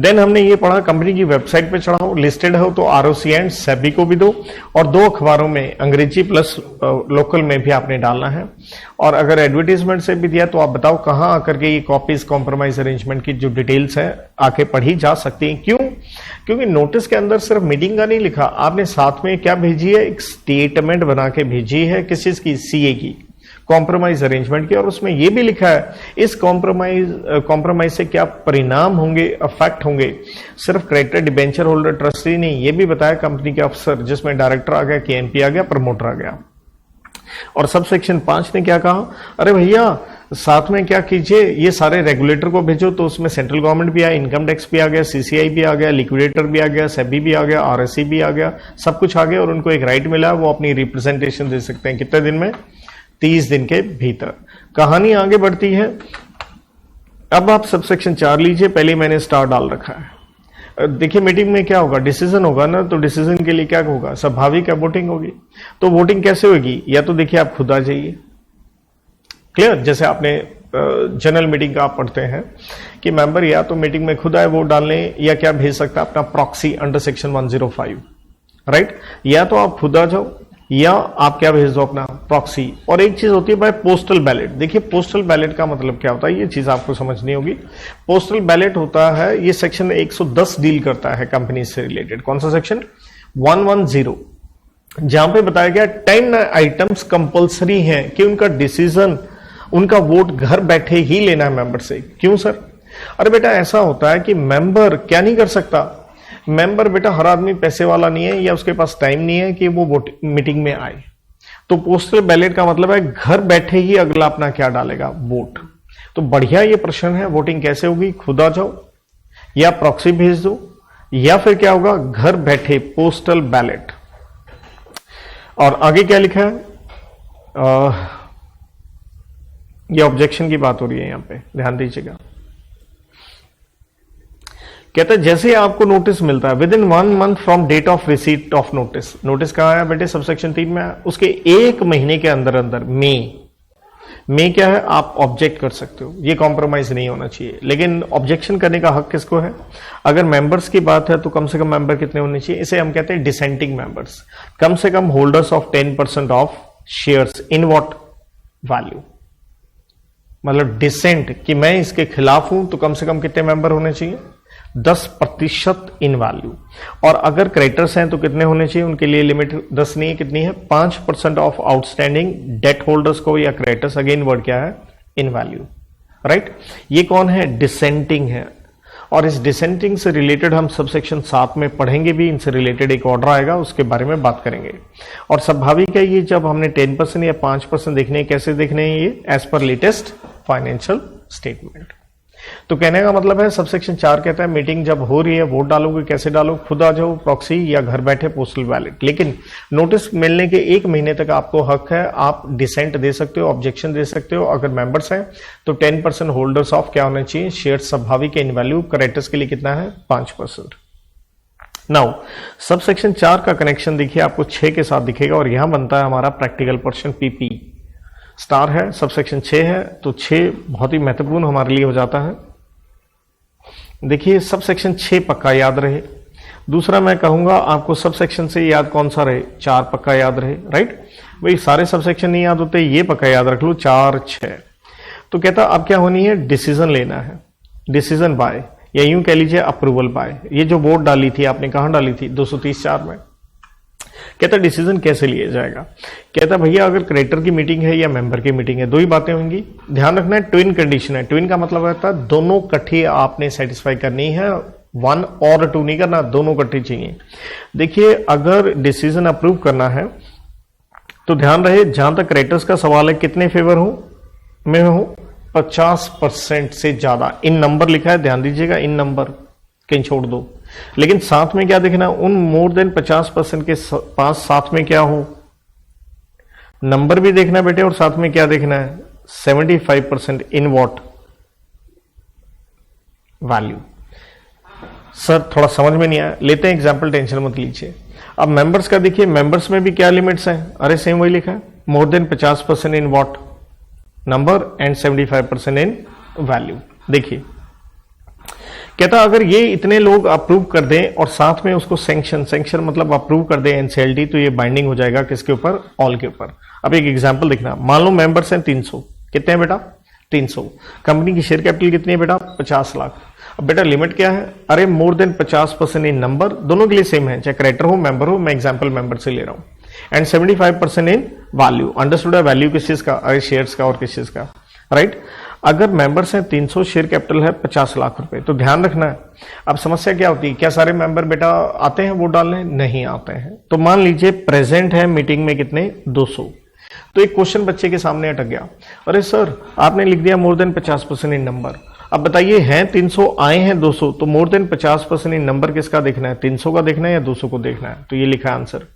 S1: देन हमने ये पढ़ा कंपनी की वेबसाइट पे चढ़ाओ, लिस्टेड हो तो आरओसी एंड सेबी को भी दो, और 2 अखबारों में अंग्रेजी प्लस लोकल में भी आपने डालना है। और अगर एडवर्टीजमेंट से भी दिया तो आप बताओ कहां आकर के ये कॉपीज कॉम्प्रोमाइज अरेंजमेंट की जो डिटेल्स है आके पढ़ी जा सकती हैं। क्यों? क्योंकि नोटिस के अंदर सिर्फ मीटिंग का नहीं लिखा, आपने साथ में क्या भेजी है, एक स्टेटमेंट बना के भेजी है, किस चीज की, सीए की, कॉम्प्रोमाइज अरेंजमेंट की। और उसमें यह भी लिखा है इस कॉम्प्रोमाइज से क्या परिणाम होंगे, अफेक्ट होंगे, सिर्फ क्रेडिटर, डिबेंचर होल्डर, ट्रस्टी नहीं, ये भी बताया कंपनी के अफसर, जिसमें डायरेक्टर आ गया, केएमपी आ गया, प्रमोटर आ गया। और सब सेक्शन 5 ने क्या कहा, अरे भैया साथ में क्या कीजिए, ये सारे रेगुलेटर को भेजो। तो उसमें सेंट्रल गवर्नमेंट भी आया, इनकम टैक्स भी आ गया, सीसीआई भी आ गया, लिक्विडेटर भी आ गया, सेबी भी आ गया, आरएससी भी आ गया, सब कुछ आ गया। और उनको एक राइट मिला, वो अपनी रिप्रेजेंटेशन दे सकते हैं कितने दिन में, 30 दिन के भीतर। कहानी आगे बढ़ती है। अब आप सबसेक्शन 4 लीजिए, पहले मैंने स्टार डाल रखा है। देखिए मीटिंग में क्या होगा, डिसीजन होगा ना, तो डिसीजन के लिए क्या होगा, स्वाभाविक है वोटिंग होगी। तो वोटिंग कैसे होगी, या तो देखिए आप खुद आ जाइए, क्लियर, जैसे आपने जनरल मीटिंग का आप पढ़ते हैं कि मेंबर या तो मीटिंग में खुद आए वोट डालने, या क्या भेज सकता है अपना प्रॉक्सी अंडर सेक्शन 105, राइट। या तो आप खुद आ जाओ, या आप क्या भेज दो, अपना प्रॉक्सी। और एक चीज होती है भाई पोस्टल बैलेट। देखिए पोस्टल बैलेट का मतलब क्या होता है, ये चीज आपको समझनी होगी। पोस्टल बैलेट होता है, ये सेक्शन 110 डील करता है कंपनी से रिलेटेड। कौन सा सेक्शन, 110, जहां पे बताया गया 10 आइटम्स कंपलसरी हैं कि उनका डिसीजन, उनका वोट घर बैठे ही लेना है मेंबर से। क्यों सर? अरे बेटा ऐसा होता है कि मेंबर क्या नहीं कर सकता, मेंबर बेटा हर आदमी पैसे वाला नहीं है, या उसके पास टाइम नहीं है कि वो वोट मीटिंग में आए। तो पोस्टल बैलेट का मतलब है घर बैठे ही अगला अपना क्या डालेगा, वोट। तो बढ़िया ये प्रश्न है, वोटिंग कैसे होगी, खुद आ जाओ, या प्रॉक्सी भेज दो, या फिर क्या होगा, घर बैठे पोस्टल बैलेट। और आगे क्या लिखा है, ये ऑब्जेक्शन की बात हो रही है, यहां पे ध्यान दीजिएगा। कहता है जैसे आपको नोटिस मिलता है within 1 month from date of receipt of notice, notice कहां है बेटे, सबसेक्शन 3 में है, उसके 1 महीने के अंदर अंदर में क्या है, आप ऑब्जेक्ट कर सकते हो। ये कॉम्प्रोमाइज नहीं होना चाहिए, लेकिन ऑब्जेक्शन करने का हक किसको है? अगर मेंबर्स की बात है तो कम से कम मेंबर कितने होने चाहिए, इसे हम कहते हैं डिसेंटिंग मेंबर्स, कम से कम holders of 10% of shares in what value. मतलब डिसेंट कि मैं इसके खिलाफ हूं, तो कम से कम कितने मेंबर होने चाहिए, 10% इन वैल्यू। और अगर क्रेडिटर्स हैं तो कितने होने चाहिए, उनके लिए लिमिट 10 नहीं है, कितनी है, 5% ऑफ आउटस्टैंडिंग डेट होल्डर्स को, या क्रेडिटर्स, अगेन वर्ड क्या है, इन वैल्यू, राइट। ये कौन है, डिसेंटिंग है। और इस डिसेंटिंग से रिलेटेड हम सबसेक्शन 7 में पढ़ेंगे भी, इनसे रिलेटेड एक ऑर्डर आएगा, उसके बारे में बात करेंगे। और स्वाभाविक है ये जब हमने 10% या 5% देखने, कैसे देखने हैं ये, as per latest financial statement. तो कहने का मतलब है सबसेक्शन 4 कहता है मीटिंग जब हो रही है वोट डालोगे, कैसे डालो, खुद आ जाओ, प्रॉक्सी, या घर बैठे पोस्टल बैलेट। लेकिन नोटिस मिलने के 1 महीने तक आपको हक है, आप डिसेंट दे सकते हो, ऑब्जेक्शन दे सकते हो। अगर मेंबर्स हैं तो 10% होल्डर्स ऑफ क्या होना चाहिए, शेयर स्वाभाविक इन वैल्यू। क्रेडिटर्स के लिए कितना है, 5%। नाउ सबसेक्शन 4 का कनेक्शन देखिए आपको 6 के साथ दिखेगा, और यहां बनता है हमारा प्रैक्टिकल पर्सन पीपी। स्टार है, सबसेक्शन 6 है, तो 6 बहुत ही महत्वपूर्ण हमारे लिए हो जाता है। देखिए सबसेक्शन 6 पक्का याद रहे। दूसरा मैं कहूंगा आपको सबसेक्शन से याद कौन सा रहे, 4 पक्का याद रहे, राइट। भाई सारे सबसेक्शन नहीं याद होते, ये पक्का याद रख लो, 4, 6। तो कहता अब क्या होनी है, डिसीजन लेना है, डिसीजन बाय, या यूं कह लीजिए अप्रूवल बाय। ये जो वोट डाली थी आपने, कहां डाली थी, 230(4) में। कहता डिसीजन कैसे लिया जाएगा, कहता भैया अगर क्रेडिटर की मीटिंग है या मेंबर की मीटिंग है, 2 ही बातें होंगी। ध्यान रखना है ट्विन कंडीशन है, ट्विन का मतलब रहता है दोनों इकट्ठी आपने सेटिस्फाई करनी है, 1 और 2 नहीं करना, दोनों इकट्ठी चाहिए। देखिए अगर डिसीजन अप्रूव करना है तो ध्यान रहे जहां तक क्रेडिटर्स का सवाल है, कितने फेवर हो मैं हूं, 50% से ज्यादा। इन नंबर लिखा है, ध्यान दीजिएगा, इन नंबर कहीं छोड़ दो। लेकिन साथ में क्या देखना, उन मोर देन 50% के पास साथ में क्या हो, नंबर भी देखना है बेटे और साथ में क्या देखना है, 75% इन व्हाट वैल्यू। सर थोड़ा समझ में नहीं आया, लेते हैं एग्जाम्पल, टेंशन मत लीजिए। अब मेंबर्स का देखिए, मेंबर्स में भी क्या लिमिट्स हैं, अरे सेम वही लिखा है, more than 50% in what number and 75% in value. देखिए कहता अगर ये इतने लोग अप्रूव कर दें और साथ में उसको सैंक्शन मतलब अप्रूव कर दें एनसीएलटी, तो ये बाइंडिंग हो जाएगा किसके ऊपर, ऑल के ऊपर। अब एक एग्जांपल देखना, मान लो मेंबर्स हैं 300, कितने हैं बेटा 300, कंपनी की शेयर कैपिटल कितनी है बेटा 50 लाख। अब बेटा लिमिट क्या है, अरे मोर देन 50% इन नंबर, दोनों के लिए सेम है, चाहे क्रेडिटर हो मेंबर हो, मैं एग्जाम्पल मेंबर से ले रहा हूं, एंड 75% इन वैल्यू। अंडरस्टूड है, वैल्यू किस चीज का, अरे शेयर्स का और किस चीज का, राइट। अगर मेंबर्स हैं 300, शेयर कैपिटल है 50 लाख रुपए, तो ध्यान रखना है। अब समस्या क्या होती है, क्या सारे मेंबर बेटा आते हैं वोट डालने, नहीं आते हैं। तो मान लीजिए प्रेजेंट है मीटिंग में कितने 200, तो एक क्वेश्चन बच्चे के सामने अटक गया, अरे सर आपने लिख दिया मोर देन 50% इन नंबर, अब बताइए हैं 300 आए हैं 200, तो मोर देन 50% इन नंबर किसका देखना है, 300 का देखना है या 200 को देखना है। तो ये लिखा है आंसर,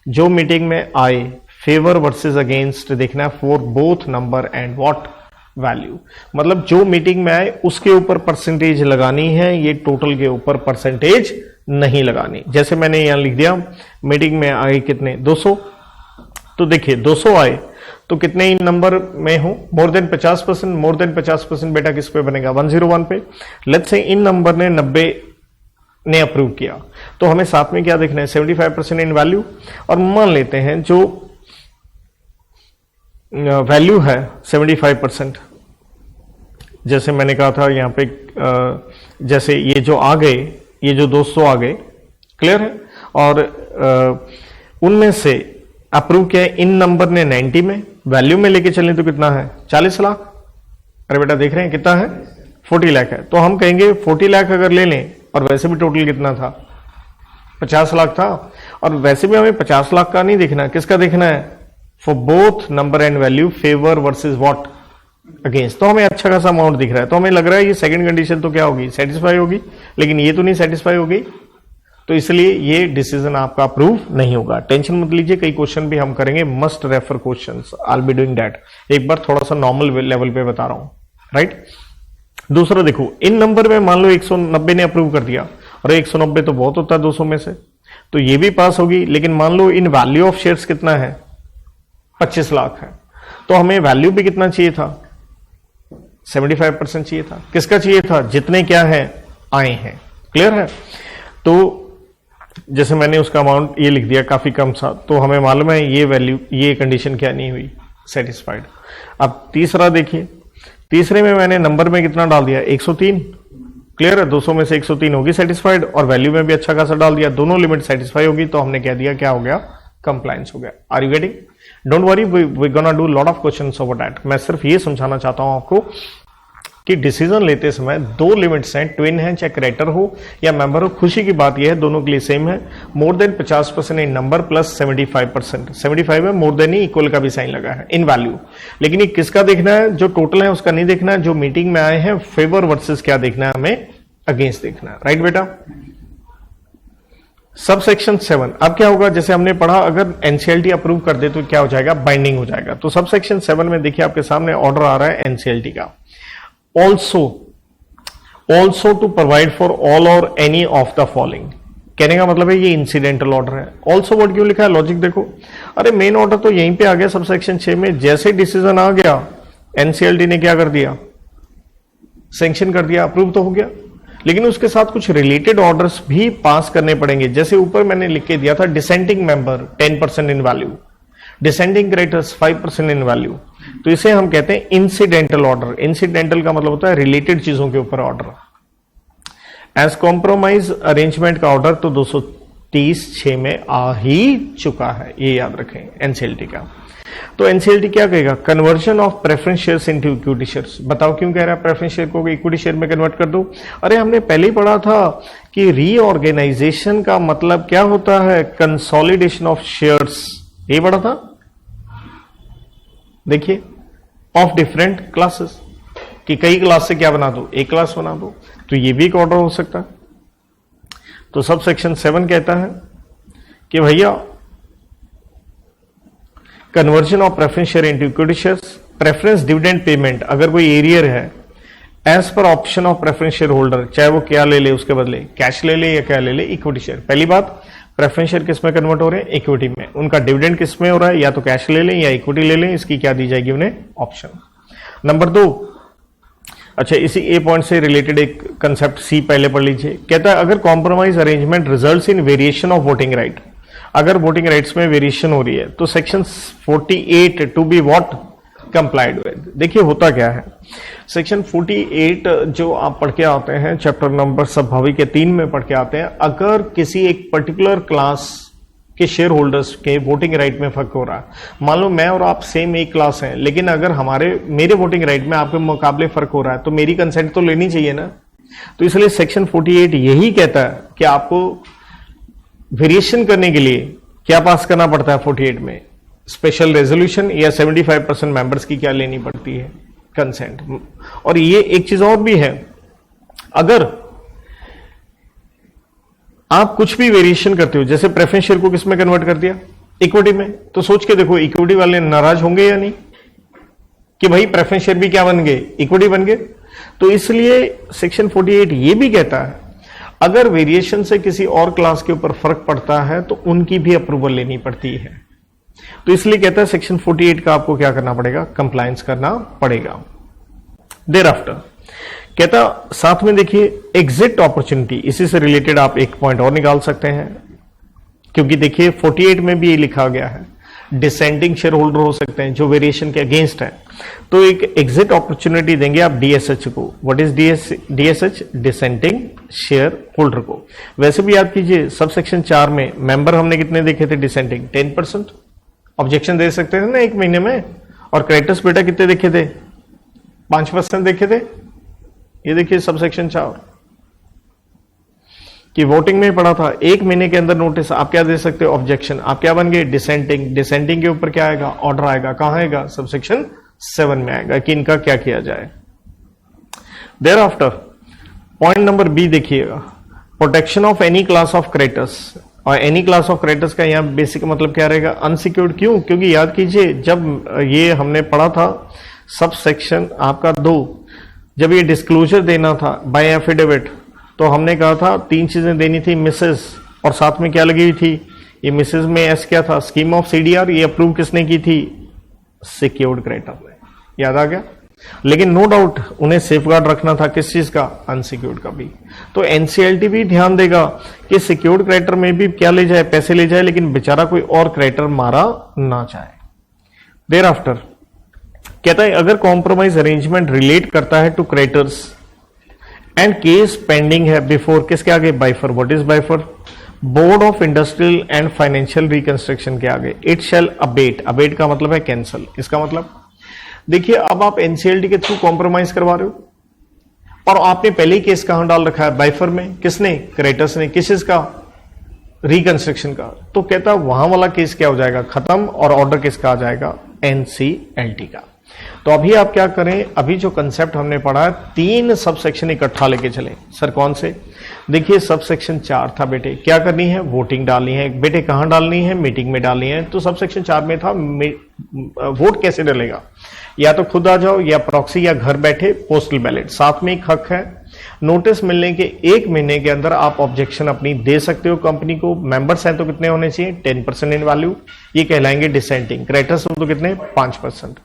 S1: जो मीटिंग में आए फेवर वर्सेस अगेंस्ट देखना है for both number and what value. मतलब जो मीटिंग में आए उसके ऊपर परसेंटेज लगानी है, ये टोटल के ऊपर परसेंटेज नहीं लगानी। जैसे मैंने यहां लिख दिया मीटिंग में आए कितने 200, तो देखिए 200 आए तो कितने इन नंबर में हो, मोर देन 50%, मोर देन 50% बेटा किस पे बनेगा 101 पे। लेट्स से इन नंबर ने 90 ने अप्रूव किया, तो हमें साथ में क्या देखना है 75% इन वैल्यू, और मान लेते हैं जो वैल्यू है 75%, जैसे मैंने कहा था यहां पे जैसे ये जो आ गए, ये जो 200 आ गए, क्लियर है, और उनमें से अप्रूव किया इन नंबर ने 90 में, वैल्यू में लेके चलें तो कितना है 40 लाख। अरे बेटा देख रहे हैं कितना है 40 लाख है, तो हम कहेंगे 40 लाख अगर ले लें, और वैसे भी टोटल कितना था 50 लाख था, और वैसे भी हमें 50 लाख का नहीं देखना, किसका देखना है, for both number and value favour versus what against. तो हमें अच्छा खासा अमाउंट दिख रहा है, तो हमें लग रहा है ये सेकंड कंडीशन तो क्या होगी सेटिस्फाई होगी, लेकिन ये तो नहीं सेटिस्फाई होगी, तो इसलिए ये डिसीजन आपका अप्रूव नहीं होगा। टेंशन मत लीजिए, कई क्वेश्चन भी हम करेंगे, must refer questions, I will be doing that. एक बार थोड़ा सा नॉर्मल लेवल पे बता रहा हूं, राइट। दूसरा देखो, इन नंबर में मान लो 190 ने अप्रूव कर दिया, और 190 तो बहुत होता है 200 में से, तो ये भी पास होगी। लेकिन मान लो इन वैल्यू ऑफ शेयर्स कितना है 25 लाख है, तो हमें वैल्यू भी कितना चाहिए था 75% चाहिए था। किसका चाहिए था, जितने क्या है आए हैं, क्लियर है। तो जैसे मैंने उसका अमाउंट ये लिख दिया काफी कम सा, तो हमें मालूम है ये वैल्यू, ये कंडीशन क्या नहीं हुई सेटिस्फाइड। अब तीसरा देखिए, तीसरे में मैंने नंबर में कितना डाल दिया 103, क्लियर है, 200 में से 103 होगी सेटिस्फाइड, और वैल्यू में भी अच्छा खासा डाल दिया, दोनों लिमिट सेटिस्फाई होगी, तो हमने कह दिया क्या हो गया कंप्लायंस हो गया। Are you getting? Don't worry, we gonna do lot of questions over that. मैं सिर्फ ये समझाना चाहता हूं आपको कि डिसीजन लेते समय दो लिमिट्स हैं, ट्विन हैं, चाहे क्रेडिटर हो या मेंबर हो, खुशी की बात यह है दोनों के लिए सेम है, मोर देन 50% इन नंबर प्लस 75%। 75 है, मोर देन ही इक्वल का भी साइन लगा है इन वैल्यू। लेकिन ये किसका देखना है, जो टोटल है उसका नहीं देखना है, जो मीटिंग में आए हैं फेवर वर्सेस क्या देखना है हमें अगेंस्ट देखना है, राइट बेटा। सब सेक्शन 7 अब क्या होगा, जैसे हमने पढ़ा अगर एनसीएलटी अप्रूव कर दे तो क्या हो जाएगा, बाइंडिंग हो जाएगा। तो सब सेक्शन 7 में देखिए आपके सामने ऑर्डर आ रहा है एनसीएलटी का, also to provide for all और एनी ऑफ द फॉलोइंग। कहने का मतलब है ये इंसिडेंटल ऑर्डर है। ऑल्सो वर्ड क्यों लिखा है, लॉजिक देखो, अरे मेन ऑर्डर तो यहीं पे आ गया सब सेक्शन 6 में, जैसे डिसीजन आ गया एनसीएलटी ने क्या कर दिया, सैंक्शन कर दिया, अप्रूव तो हो गया। लेकिन उसके साथ कुछ रिलेटेड ऑर्डर्स भी पास करने पड़ेंगे, जैसे ऊपर मैंने लिख के दिया था डिसेंडिंग मेंबर 10% इन वैल्यू, डिसेंडिंग क्रेडिटर्स 5% इन वैल्यू, तो इसे हम कहते हैं इंसिडेंटल ऑर्डर। इंसिडेंटल का मतलब होता है रिलेटेड चीजों के ऊपर ऑर्डर। एज कॉम्प्रोमाइज अरेंजमेंट का ऑर्डर तो 230(6) में आ ही चुका है, ये याद रखें एनसीएलटी का। तो एनसीएलटी क्या कहेगा, conversion of preference shares into equity shares. बताओ क्यों कह रहा है प्रेफरेंस शेयर को इक्विटी शेयर में कन्वर्ट कर दो। अरे हमने पहले ही पढ़ा था कि रीऑर्गेनाइजेशन का मतलब क्या होता है, कंसोलिडेशन ऑफ शेयर्स, ये पढ़ा था। देखिए ऑफ डिफरेंट क्लासेस, कि कई क्लास से क्या बना दो, एक क्लास बना दो, तो ये भी एक ऑर्डर हो सकता है। तो सब सेक्शन 7 कहता है कि भैया conversion of preference share into equity shares, preference dividend payment अगर कोई एरियर है as per option of preference shareholder, चाहे वो क्या ले ले उसके बदले, कैश ले ले या क्या ले ले, इक्विटी शेयर। पहली बात, प्रेफरेंस शेयर किस में कन्वर्ट हो रहे हैं, इक्विटी में। उनका डिविडेंड किस में हो रहा है, या तो कैश ले लें या इक्विटी ले लें, इसकी क्या दी जाएगी उन्हें, ऑप्शन। नंबर 2, अच्छा इसी ए पॉइंट से रिलेटेड एक कंसेप्ट सी पहले पढ़ लीजिए। कहता है अगर compromise arrangement results in variation of voting right, अगर वोटिंग राइट्स में वेरिएशन हो रही है तो section 48 to be what complied with. देखिए होता क्या है, सेक्शन 48 जो आप पढ़ के आते हैं चैप्टर नंबर संभावी के 3 में पढ़ के आते हैं, अगर किसी एक पर्टिकुलर क्लास के शेयर होल्डर्स के वोटिंग राइट में फर्क हो रहा है, मान लो मैं और आप सेम एक क्लास हैं, लेकिन अगर मेरे वोटिंग राइट में आपके मुकाबले फर्क हो रहा है तो मेरी कंसेंट तो लेनी चाहिए ना। तो इसलिए सेक्शन 48 यही कहता है कि आपको वेरिएशन करने के लिए क्या पास करना पड़ता है 48 में, स्पेशल रेजोल्यूशन या 75% मेंबर्स की क्या लेनी पड़ती है, कंसेंट। और ये एक चीज और भी है, अगर आप कुछ भी वेरिएशन करते हो, जैसे प्रेफरेंस शेयर को किसमें कन्वर्ट कर दिया, इक्विटी में, तो सोच के देखो इक्विटी वाले नाराज होंगे या नहीं कि भाई प्रेफरेंस शेयर भी क्या बन गए, इक्विटी बन गए। तो इसलिए सेक्शन 48 ये भी कहता है अगर वेरिएशन से किसी और क्लास के ऊपर फर्क पड़ता है तो उनकी भी अप्रूवल लेनी पड़ती है। तो इसलिए कहता है सेक्शन 48 का आपको क्या करना पड़ेगा, कंप्लायंस करना पड़ेगा। देयर आफ्टर कहता साथ में देखिए एग्जिट अपॉर्चुनिटी, इसी से रिलेटेड आप एक पॉइंट और निकाल सकते हैं, क्योंकि देखिए 48 में भी ये लिखा गया है डिसेंडिंग शेयर होल्डर हो सकते हैं जो वेरिएशन के अगेंस्ट है, तो एक एग्जिट अपॉर्चुनिटी देंगे आप डीएसएच को। What is DSH, descending share holder को। वैसे भी याद कीजिए सब सेक्शन 4 में मेंबर हमने कितने देखे थे, डिसेंडिंग 10%, ऑब्जेक्शन दे सकते थे ना 1 महीने में, और क्रेडिटर्स बेटा कितने देखे थे, 5% देखे थे। ये देखिए सब सेक्शन 4 कि वोटिंग में पड़ा था, 1 महीने के अंदर नोटिस, आप क्या दे सकते हो, ऑब्जेक्शन, आप क्या बन गए, डिसेंटिंग। डिसेंटिंग के ऊपर क्या आएगा, ऑर्डर आएगा, कहां आएगा, सब सेक्शन 7 में आएगा कि इनका क्या किया जाए। There after point number B देखिएगा, protection of any class of creditors. और एनी क्लास ऑफ क्रेडिटर्स का यहां बेसिक मतलब क्या रहेगा, अनसिक्योर्ड। क्यों, क्योंकि याद कीजिए जब ये हमने पढ़ा था सब सेक्शन आपका 2, जब ये डिस्क्लोजर देना था बाय एफिडेविट, तो हमने कहा था 3 चीजें देनी थी, मिसेस, और साथ में क्या लगी हुई थी, ये मिसेस में एस क्या था, स्कीम ऑफ सीडीआर, ये अप्रूव किसने की थी, सिक्योर्ड क्रेडिटर ने, याद आ गया। लेकिन नो डाउट उन्हें सेफगार्ड रखना था किस चीज का, अनसिक्योर्ड का भी। तो एनसीएलटी भी ध्यान देगा कि सिक्योर्ड क्रेडिटर में भी क्या ले जाए, पैसे ले जाए, लेकिन बेचारा कोई और क्रेडिटर मारा ना जाए। देयर आफ्टर कहता है अगर कॉम्प्रोमाइज अरेंजमेंट रिलेट करता है to creditors and case pending है बिफोर, किसके आगे, BIFR. What is BIFR, board of industrial and financial reconstruction के आगे। इट शैल अबेट, अबेट का मतलब है कैंसल। इसका मतलब देखिए अब आप एनसीएलटी के थ्रू कॉम्प्रोमाइज करवा रहे हो और आपने पहले ही केस कहां डाल रखा है, बाइफर में। किसने, क्रेडिटर्स ने। किस चीज का, रिकंस्ट्रक्शन का। तो कहता वहां वाला केस क्या हो जाएगा, खत्म, और ऑर्डर किसका आ जाएगा, एनसीएलटी का। तो अभी आप क्या करें, अभी जो कंसेप्ट हमने पढ़ा है 3 सब सेक्शन इकट्ठा लेके चले। सर कौन से, देखिए सब सेक्शन 4 था बेटे, क्या करनी है, वोटिंग डालनी है। बेटे कहां डालनी है, मीटिंग में डालनी है। तो सब सेक्शन 4 में था वोट कैसे डलेगा, या तो खुद आ जाओ या प्रॉक्सी या घर बैठे पोस्टल बैलेट। साथ में एक हक है, नोटिस मिलने के 1 महीने के अंदर आप ऑब्जेक्शन अपनी दे सकते हो कंपनी को। मेंबर्स हैं तो कितने होने चाहिए, 10% इन वैल्यू, ये कहलाएंगे डिसेंटिंग। क्रेडिटर्स हो तो कितने, 5%।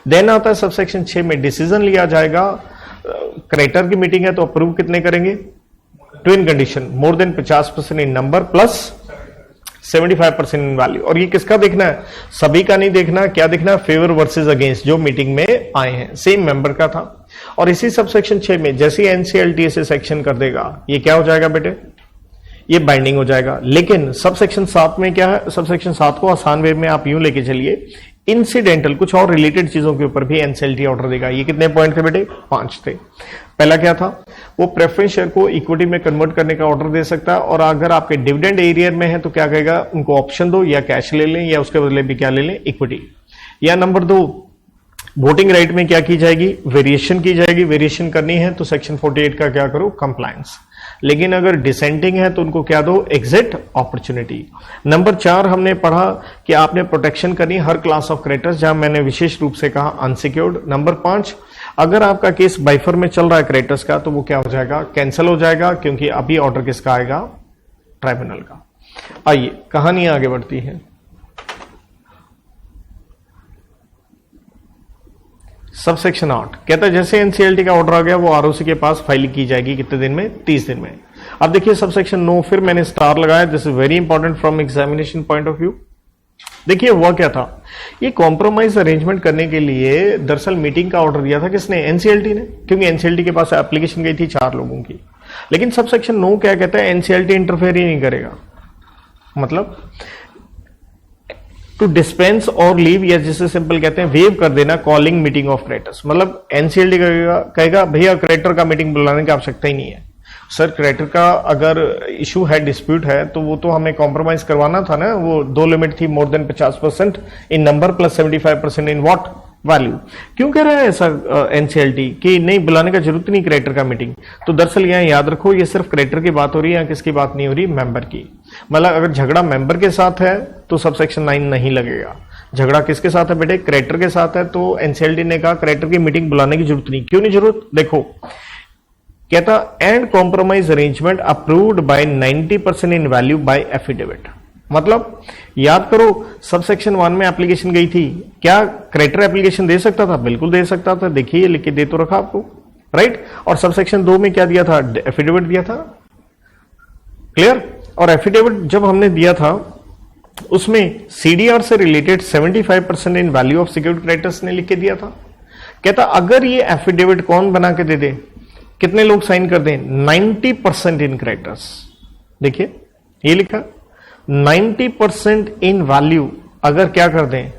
S1: देन आता है सब सेक्शन 6 में डिसीजन लिया जाएगा, क्रेडिटर की मीटिंग है तो अप्रूव कितने करेंगे, twin condition, more than 50% in number plus 75% in value. और ये किसका देखना है, सभी का नहीं देखना, क्या देखना है, फेवर वर्सेस अगेंस्ट, जो मीटिंग में आए हैं, सेम मेंबर का था। और इसी सब सेक्शन 6 में जैसे एनसीएलटी से सेक्शन कर देगा, ये क्या हो जाएगा बेटे, ये बाइंडिंग हो जाएगा। लेकिन सब सेक्शन 7 में क्या है, सब सेक्शन 7 को आसान वे में आप यूं लेके चलिए, इंसिडेंटल कुछ और रिलेटेड चीजों के ऊपर भी एनसीएलटी ऑर्डर देगा। ये कितने पॉइंट थे बेटे, 5 थे। पहला क्या था, वो प्रेफरेंस शेयर को इक्विटी में कन्वर्ट करने का ऑर्डर दे सकता है, और अगर आपके डिविडेंड एरियर में है तो क्या कहेगा, उनको ऑप्शन दो, या कैश ले लें या उसके बदले भी क्या ले लें, इक्विटी। या नंबर 2, वोटिंग राइट में क्या की जाएगी, वेरिएशन की जाएगी। वेरिएशन करनी है तो सेक्शन 48 का क्या करो, कंप्लायंस। लेकिन अगर डिसेंटिंग है तो उनको क्या दो, एग्जिट अपॉर्चुनिटी। नंबर 4 हमने पढ़ा कि आपने प्रोटेक्शन करनी हर क्लास ऑफ क्रेडिटर्स, जहां मैंने विशेष रूप से कहा अनसिक्योर्ड। नंबर 5, अगर आपका केस बाइफर में चल रहा है क्रेडिटर्स का, तो वो क्या हो जाएगा, कैंसिल हो जाएगा, क्योंकि अभी ऑर्डर किसका आएगा, ट्राइब्यूनल का। आइए कहानी आगे बढ़ती है। सबसेक्शन 8 कहता है जैसे एनसीएलटी का ऑर्डर आ गया, वो आरओसी के पास फाइल की जाएगी कितने दिन में, 30 दिन में। अब देखिए सबसेक्शन 9, फिर मैंने स्टार लगाया, this is very important from examination point of view. देखिए हुआ क्या था, ये कॉम्प्रोमाइज अरेंजमेंट करने के लिए दरअसल मीटिंग का ऑर्डर दिया था किसने, एनसीएलटी ने, क्योंकि एनसीएलटी के पास एप्लीकेशन गई थी 4 लोगों की। लेकिन सबसेक्शन 9 क्या कहता है, एनसीएलटी इंटरफेयर ही नहीं करेगा, मतलब टू डिस्पेंस और लीव, या जिसे सिंपल कहते हैं वेव कर देना कॉलिंग मीटिंग ऑफ क्रेडिटर्स। मतलब एनसीएलटी कहेगा भैया क्रेडिटर का मीटिंग बुलाने की आवश्यकता ही नहीं है। सर क्रेडिटर का अगर इशू है, डिस्प्यूट है, तो वो तो हमें कॉम्प्रोमाइज करवाना था ना, वो 2 लिमिट थी, more than 50% in number plus 75% in what value. क्यों कह रहा है ऐसा एनसीएलटी कि नहीं बुलाने का जरूरत नहीं क्रेडिटर का मीटिंग। तो दरअसल यहां याद रखो, ये सिर्फ क्रेडिटर की बात हो रही है, या किसकी बात नहीं हो रही, मेंबर की। मतलब अगर झगड़ा मेंबर के साथ है तो सबसेक्शन 9 नहीं लगेगा। झगड़ा किसके साथ है बेटे, क्रेडिटर के साथ है, तो एनसीएलटी ने कहा क्रेडिटर की मीटिंग बुलाने की जरूरत नहीं। क्यों नहीं जरूरत, देखो कहता and compromise arrangement approved by 90% in value by affidavit. मतलब याद करो सबसेक्शन 1 में एप्लीकेशन गई थी, क्या क्रेडिटर एप्लीकेशन दे सकता था, बिल्कुल दे सकता था, देखिए लिख के दे तो रखा आपको, राइट। और सबसेक्शन 2 में क्या दिया था, एफिडेविट दिया था, क्लियर। और एफिडेविट जब हमने दिया था उसमें सीडीआर से related 75% in value of secured creditors ने लिख के दिया था। कहता अगर ये एफिडेविट कौन बना के दे दे, कितने लोग साइन कर दें, 90% इन क्रेडिटर्स। देखिए ये लिखा 90% इन वैल्यू, अगर क्या कर दें,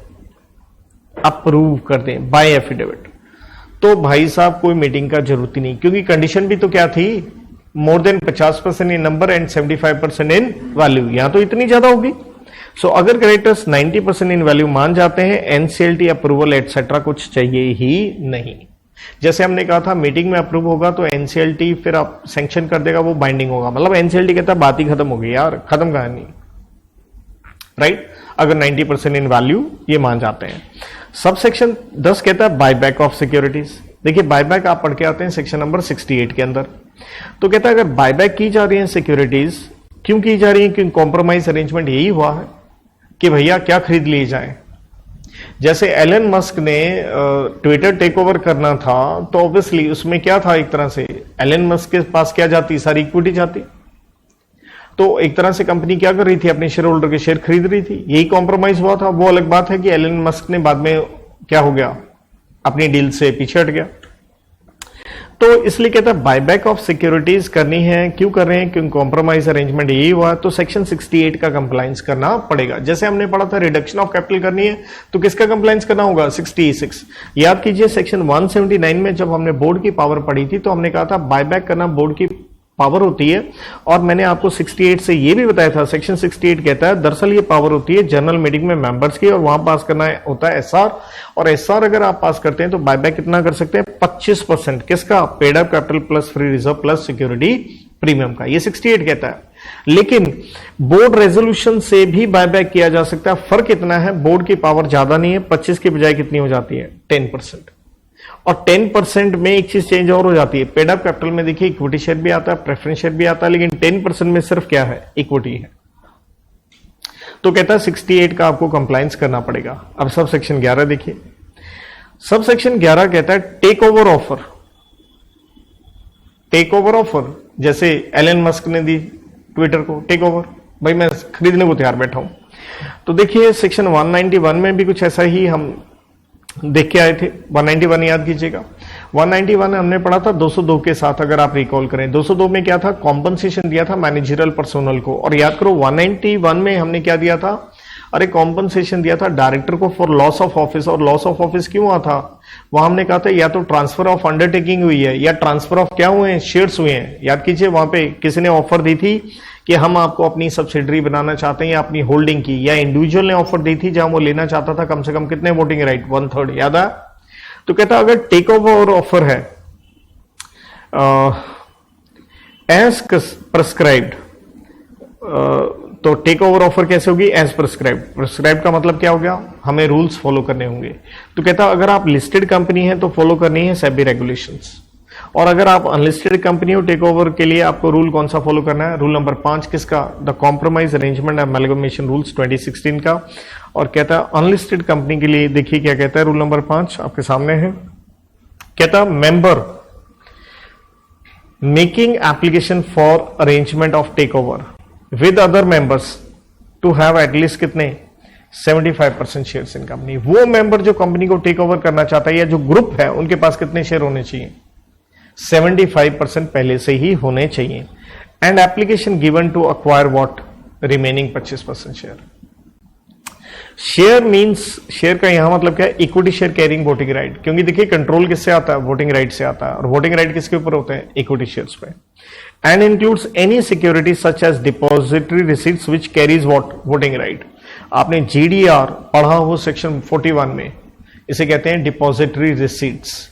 S1: अप्रूव कर दें बाय एफिडेविट, तो भाई साहब कोई मीटिंग का जरूरत ही नहीं, क्योंकि कंडीशन भी तो क्या थी, more than 50% in number and 75% in value, यहां तो इतनी ज्यादा होगी। सो अगर क्रेडिटर्स 90% इन वैल्यू मान जाते हैं, एनसीएलटी अप्रूवल एटसेट्रा कुछ चाहिए ही नहीं। जैसे हमने कहा था मीटिंग में अप्रूव होगा तो एनसीएलटी फिर आप सैंक्शन कर देगा, वो बाइंडिंग होगा। मतलब एनसीएलटी कहता है बात ही खत्म हो गई यार, खत्म कहानी, राइट। अगर 90% इन वैल्यू ये मान जाते हैं। सबसेक्शन 10 कहता है बायबैक ऑफ सिक्योरिटीज। देखिए बायबैक आप पढ़ के आते हैं सेक्शन नंबर 68 के अंदर। तो कहता है अगर बायबैक की जा रही है सिक्योरिटीज, क्यों की जा रही है, क्योंकि कॉम्प्रोमाइज अरेंजमेंट यही हुआ है कि भैया क्या खरीद लिए जाए। जैसे एलन मस्क ने ट्विटर टेक ओवर करना था, तो ऑब्वियसली उसमें क्या था, एक तरह से एलन मस्क के पास क्या जाती, सारी इक्विटी जाती। तो एक तरह से कंपनी क्या कर रही थी, अपने शेयर होल्डर के शेयर खरीद रही थी, यही कॉम्प्रोमाइज हुआ था। वो अलग बात है कि एलन मस्क ने बाद में क्या हो गया, अपनी डील से पीछे हट गया। तो इसलिए कहता है बायबैक ऑफ सिक्योरिटीज करनी है, क्यों कर रहे हैं, क्योंकि कॉम्प्रोमाइज अरेंजमेंट यही हुआ, तो सेक्शन 68 का कंप्लायंस करना पड़ेगा। जैसे हमने पढ़ा था रिडक्शन ऑफ कैपिटल करनी है, तो किसका कंप्लायंस करना होगा, 66। याद कीजिए सेक्शन 179 में जब हमने बोर्ड की पावर पढ़ी थी, तो हमने कहा था बायबैक करना बोर्ड की पावर होती है। और मैंने आपको 68 से ये भी बताया था, सेक्शन 68 कहता है दरअसल ये पावर होती है जनरल मीटिंग में मेंबर्स की, और वहां पास करना होता है एसआर। और एसआर अगर आप पास करते हैं तो बायबैक कितना कर सकते हैं, 25%। किसका, paid up capital plus free reserve plus security premium का, ये 68 कहता है। लेकिन बोर्ड रेजोल्यूशन से भी बायबैक किया जा सकता है। फर्क इतना है, बोर्ड की पावर ज्यादा नहीं है, 25 की बजाय कितनी हो जाती है, 10%। और 10% में एक चीज चेंज और हो जाती है, पेड अप कैपिटल में देखिए इक्विटी शेयर भी आता है, प्रेफरेंस शेयर भी आता है, लेकिन 10% में सिर्फ क्या है, इक्विटी है। तो कहता है 68 का आपको कंप्लायंस करना पड़ेगा। अब सब सेक्शन 11 देखिए। सब सेक्शन 11 कहता है take over offer. Take over offer, जैसे एलन मस्क ने दी ट्विटर को टेक ओवर, भाई मैं खरीदने को तैयार बैठा हूं। तो देखिए सेक्शन 191 में भी कुछ ऐसा ही हम देख के आए थे। 191 याद कीजिएगा, 191 हमने पढ़ा था 202 के साथ, अगर आप रिकॉल करें। 202 में क्या था, कॉम्पनसेशन दिया था मैनेजरियल पर्सोनल को। और याद करो 191 में हमने क्या दिया था, अरे कॉम्पनसेशन दिया था डायरेक्टर को फॉर लॉस ऑफ ऑफिस। और लॉस ऑफ ऑफिस क्यों हुआ था, वहां हमने कहा था या तो ट्रांसफर ऑफ अंडरटेकिंग हुई है, या ट्रांसफर ऑफ क्या हुए हैं, शेयर्स हुए हैं। याद कीजिए वहां पे किसी ने ऑफर दी थी कि हम आपको अपनी सब्सिडरी बनाना चाहते हैं या अपनी होल्डिंग की, या इंडिविजुअल ने ऑफर दी थी जहां वो लेना चाहता था कम से कम कितने वोटिंग राइट, 1/3। याद है। तो कहता अगर टेक ओवर ऑफर है एज प्रिस्क्राइब्ड, तो टेक ओवर ऑफर कैसे होगी? As prescribe. प्रिस्क्राइब का मतलब क्या हो गया? हमें रूल्स फॉलो करने होंगे। तो कहता अगर आप लिस्टेड कंपनी है तो फॉलो करनी है सेबी रेगुलेशंस, और अगर आप अनलिस्टेड कंपनी हो टेक ओवर के लिए आपको रूल कौन सा फॉलो करना है? रूल नंबर 5 किसका? The compromise arrangement amalgamation rules 2016 का। और कहता है अनलिस्टेड कंपनी के लिए देखिए क्या कहता है रूल नंबर 5 आपके सामने है। कहता member making application for arrangement of take over with other members to have at least कितने? 75% शेयर्स इन कंपनी। वो मेंबर जो कंपनी को टेक ओवर करना चाहता है या जो ग्रुप है उनके पास कितने शेयर होने चाहिए? 75% पहले से ही होने चाहिए। And application given to acquire what? Remaining 25% share. Share means, share का यहां मतलब क्या है? Equity share carrying voting right. क्योंकि देखिए कंट्रोल किससे आता है? वोटिंग राइट से आता है, और वोटिंग राइट किसके ऊपर होते हैं? इक्विटी शेयर्स पे। And includes any security such as depository receipts which carries what? Voting right. आपने जीडीआर पढ़ा हो सेक्शन 41 में, इसे कहते हैं डिपॉजिटरी रिसीट्स,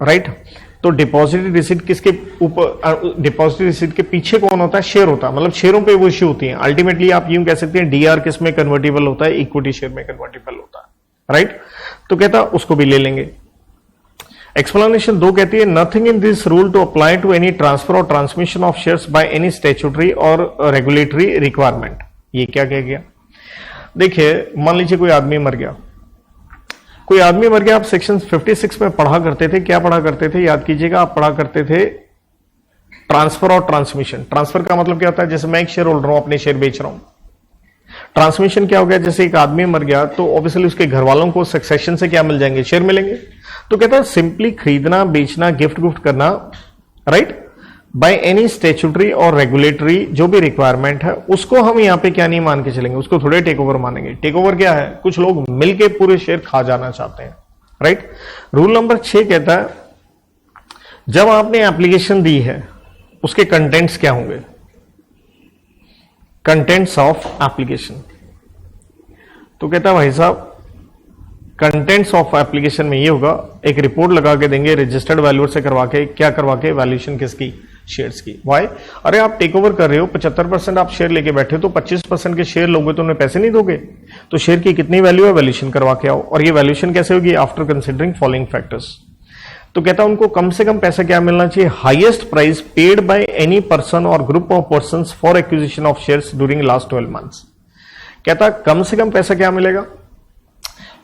S1: राइट। तो डिपॉजिटरी रिसीट किसके ऊपर? डिपॉजिटरी रिसीट के पीछे कौन होता है? शेयर होता है, मतलब शेयरों पे वो इश्यू होती है। अल्टीमेटली आप यूं कह सकते हैं डीआर किस में कन्वर्टेबल होता है? इक्विटी शेयर में कन्वर्टेबल होता है, राइट। तो कहता उसको भी ले लेंगे। एक्सप्लेनेशन 2 कहती है nothing in this rule to apply to any transfer और transmission of shares by any statutory और रेगुलेटरी रिक्वायरमेंट। ये क्या कह गया? देखिए मान लीजिए कोई आदमी मर गया, कोई आदमी मर गया, आप सेक्शन 56 में पढ़ा करते थे, क्या पढ़ा करते थे? याद कीजिएगा, आप पढ़ा करते थे ट्रांसफर और ट्रांसमिशन। ट्रांसफर का मतलब क्या होता है? जैसे मैं एक शेयर होल्डर हूं, अपने शेयर बेच रहा हूं। ट्रांसमिशन क्या हो गया? जैसे एक आदमी मर गया तो ऑब्वियसली उसके घर वालों को सक्सेशन से क्या मिल जाएंगे? शेयर मिलेंगे। तो कहता है सिंपली खरीदना, बेचना, गिफ्ट गुफ्ट करना, राइट, बाय एनी स्टैट्यूटरी और रेगुलेटरी जो भी रिक्वायरमेंट है, उसको हम यहां पे क्या नहीं मान के चलेंगे, उसको थोड़े टेक ओवर मानेंगे। टेक ओवर क्या है? कुछ लोग मिलके पूरे शेयर खा जाना चाहते हैं, राइट। रूल नंबर 6 कहता है जब आपने एप्लीकेशन दी है उसके कंटेंट्स क्या होंगे? Contents of application. तो कहता है भाई साहब कंटेंट्स ऑफ एप्लीकेशन में ये होगा, एक रिपोर्ट लगा के देंगे रजिस्टर्ड वैल्यूअर से करवा के, क्या करवा के? वैल्यूएशन किसकी? शेयर्स की। वाई? अरे आप टेक ओवर कर रहे हो, 75% आप शेयर लेके बैठे हो, तो 25% के शेयर लोगे तो उन्हें पैसे नहीं दोगे? तो शेयर की कितनी वैल्यू है? वैल्यूएशन करवा के आओ। और ये वैल्यूएशन कैसे होगी? After considering following factors. तो कहता है उनको कम से कम पैसा क्या मिलना चाहिए? Highest price paid by any person और group of persons for acquisition of shares during last 12 months. कहता कम से कम पैसा क्या मिलेगा?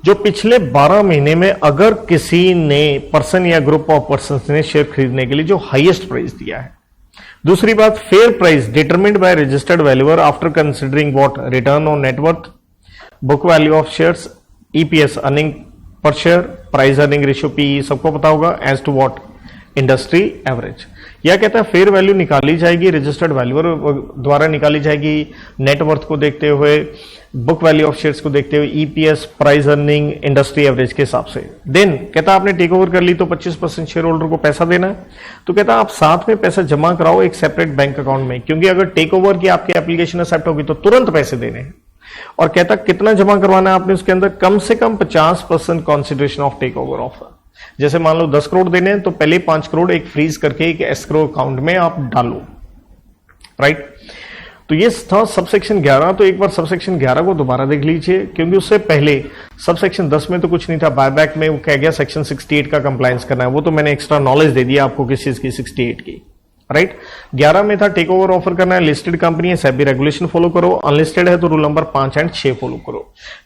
S1: जो पिछले 12 महीने में अगर किसी ने पर्सन या ग्रुप ऑफ पर्सन ने शेयर खरीदने के लिए जो हाईएस्ट प्राइस दिया है। दूसरी बात, fair price determined by registered valuer after considering what? Return on net worth, book value of shares, EPS earning per share, price earning ratio PE सबको पता होगा, as to what? Industry average. यह कहता है फेयर वैल्यू निकाली जाएगी registered valuer द्वारा निकाली जाएगी, नेटवर्थ को देखते हुए, बुक वैल्यू ऑफ शेयर्स को देखते हुए, EPS, price earning, industry average के हिसाब से। देन कहता आपने टेक ओवर कर ली तो 25% शेयर होल्डर को पैसा देना है। तो कहता आप साथ में पैसा जमा कराओ एक सेपरेट बैंक अकाउंट में, क्योंकि अगर टेक ओवर की आपकी एप्लीकेशन एक्सेप्ट होगी तो तुरंत पैसे देने हैं। और कहता कितना जमा करवाना है आपने उसके अंदर? कम से कम 50% consideration of take over offer. जैसे मान लो 10 करोड़ देने हैं तो पहले 5 करोड़ एक फ्रीज करके एक एस्क्रो अकाउंट में आप डालो, राइट। तो ये था सबसेक्शन 11। तो एक बार सबसेक्शन 11 को दोबारा देख लीजिए, क्योंकि उससे पहले सबसेक्शन 10 में तो कुछ नहीं था। बायबैक में वो कह गया सेक्शन 68 का कंप्लायंस करना है, वो तो मैंने एक्स्ट्रा नॉलेज दे दिया आपको किस चीज की? 68 की, राइट। 11 में था टेक ओवर ऑफर करना है, लिस्टेड कंपनी है सेबी रेगुलेशन फॉलो करो, अनलिस्टेड है तो रूल नंबर 5 एंड 6 फॉलो करो।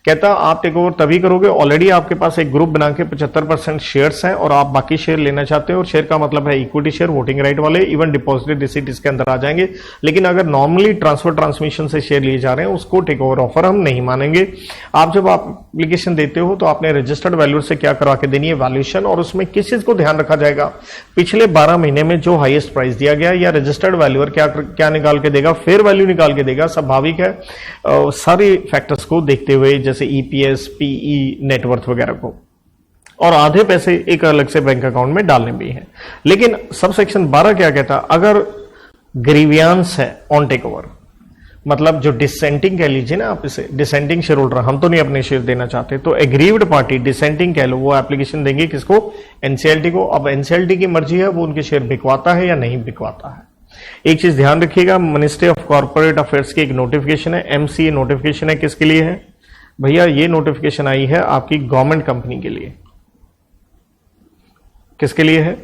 S1: कहता आप टेक ओवर तभी करोगे ऑलरेडी आपके पास एक ग्रुप बना के 75% शेयर्स हैं और आप बाकी शेयर लेना चाहते हो। और शेयर का मतलब है इक्विटी शेयर, वोटिंग राइट वाले, इवन डिपॉजिटेड रिसीट इसके अंदर आ जाएंगे। लेकिन अगर नॉर्मली ट्रांसफर ट्रांसमिशन से शेयर लिए जा रहे हैं उसको टेक ओवर ऑफर हम नहीं मानेंगे। आप जब एप्लीकेशन देते हो तो आपने रजिस्टर्ड वैल्यूअर से क्या करवा के देनी है? वैल्यूएशन। और उसमें किस चीज को ध्यान रखा जाएगा? पिछले 12 महीने में जो हाईएस्ट प्राइस दिया गया, या रजिस्टर्ड वैल्यूअर क्या निकाल के देगा? फेयर वैल्यू निकाल के देगा, स्वाभाविक है, सारे फैक्टर्स को देखते हुए, जैसे ईपीएस, पीई, नेटवर्थ वगैरह को। और आधे पैसे एक अलग से बैंक अकाउंट में डालने भी हैं। लेकिन सब सेक्शन 12 क्या कहता? अगर ग्रीवियांस है ऑन टेक ओवर, मतलब जो डिसेंटिंग कह लीजिए ना आप इसे, डिसेंटिंग शेयर होल्डर, हम तो नहीं अपने शेयर देना चाहते, तो एग्रीव्ड पार्टी डिसेंटिंग कह लो, वो एप्लीकेशन देंगे किसको? एनसीएलटी को। अब एनसीएलटी की मर्जी है वो उनके शेयर बिकवाता है या नहीं बिकवाता है। एक चीज ध्यान रखिएगा, मिनिस्ट्री ऑफ कॉर्पोरेट अफेयर्स की एक नोटिफिकेशन है, एमसीए नोटिफिकेशन है, किसके लिए है भैया? ये नोटिफिकेशन आई है आपकी गवर्नमेंट कंपनी के लिए। किसके लिए है?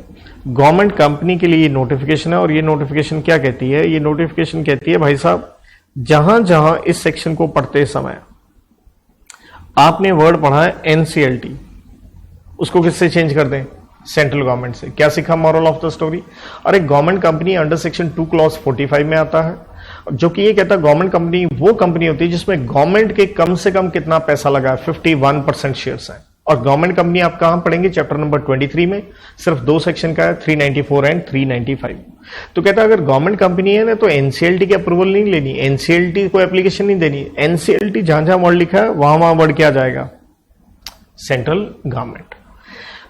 S1: गवर्नमेंट कंपनी के लिए नोटिफिकेशन है। और ये नोटिफिकेशन क्या कहती है? ये नोटिफिकेशन कहती है भाई साहब, जहां जहां इस सेक्शन को पढ़ते समय आपने वर्ड पढ़ा है एनसीएलटी, उसको किससे चेंज कर दें? सेंट्रल गवर्नमेंट से। क्या सीखा मॉरल ऑफ द स्टोरी? और एक government company under section 2 clause 45 में आता है, जो कि ये कहता है गवर्नमेंट कंपनी वो कंपनी होती है जिसमें गवर्नमेंट के कम से कम कितना पैसा लगा है, 51% शेयर्स हैं। और गवर्नमेंट कंपनी आप कहां पढ़ेंगे? चैप्टर नंबर 23 में, सिर्फ 2 सेक्शन का है, 394 एंड 395। तो कहता है अगर गवर्नमेंट कंपनी है ना तो एनसीएलटी की अप्रूवल नहीं लेनी, एनसीएलटी को एप्लीकेशन नहीं देनी। एनसीएलटी जहां जहां वर्ड लिखा है वहां वहां वर्ड क्या जाएगा? Central government.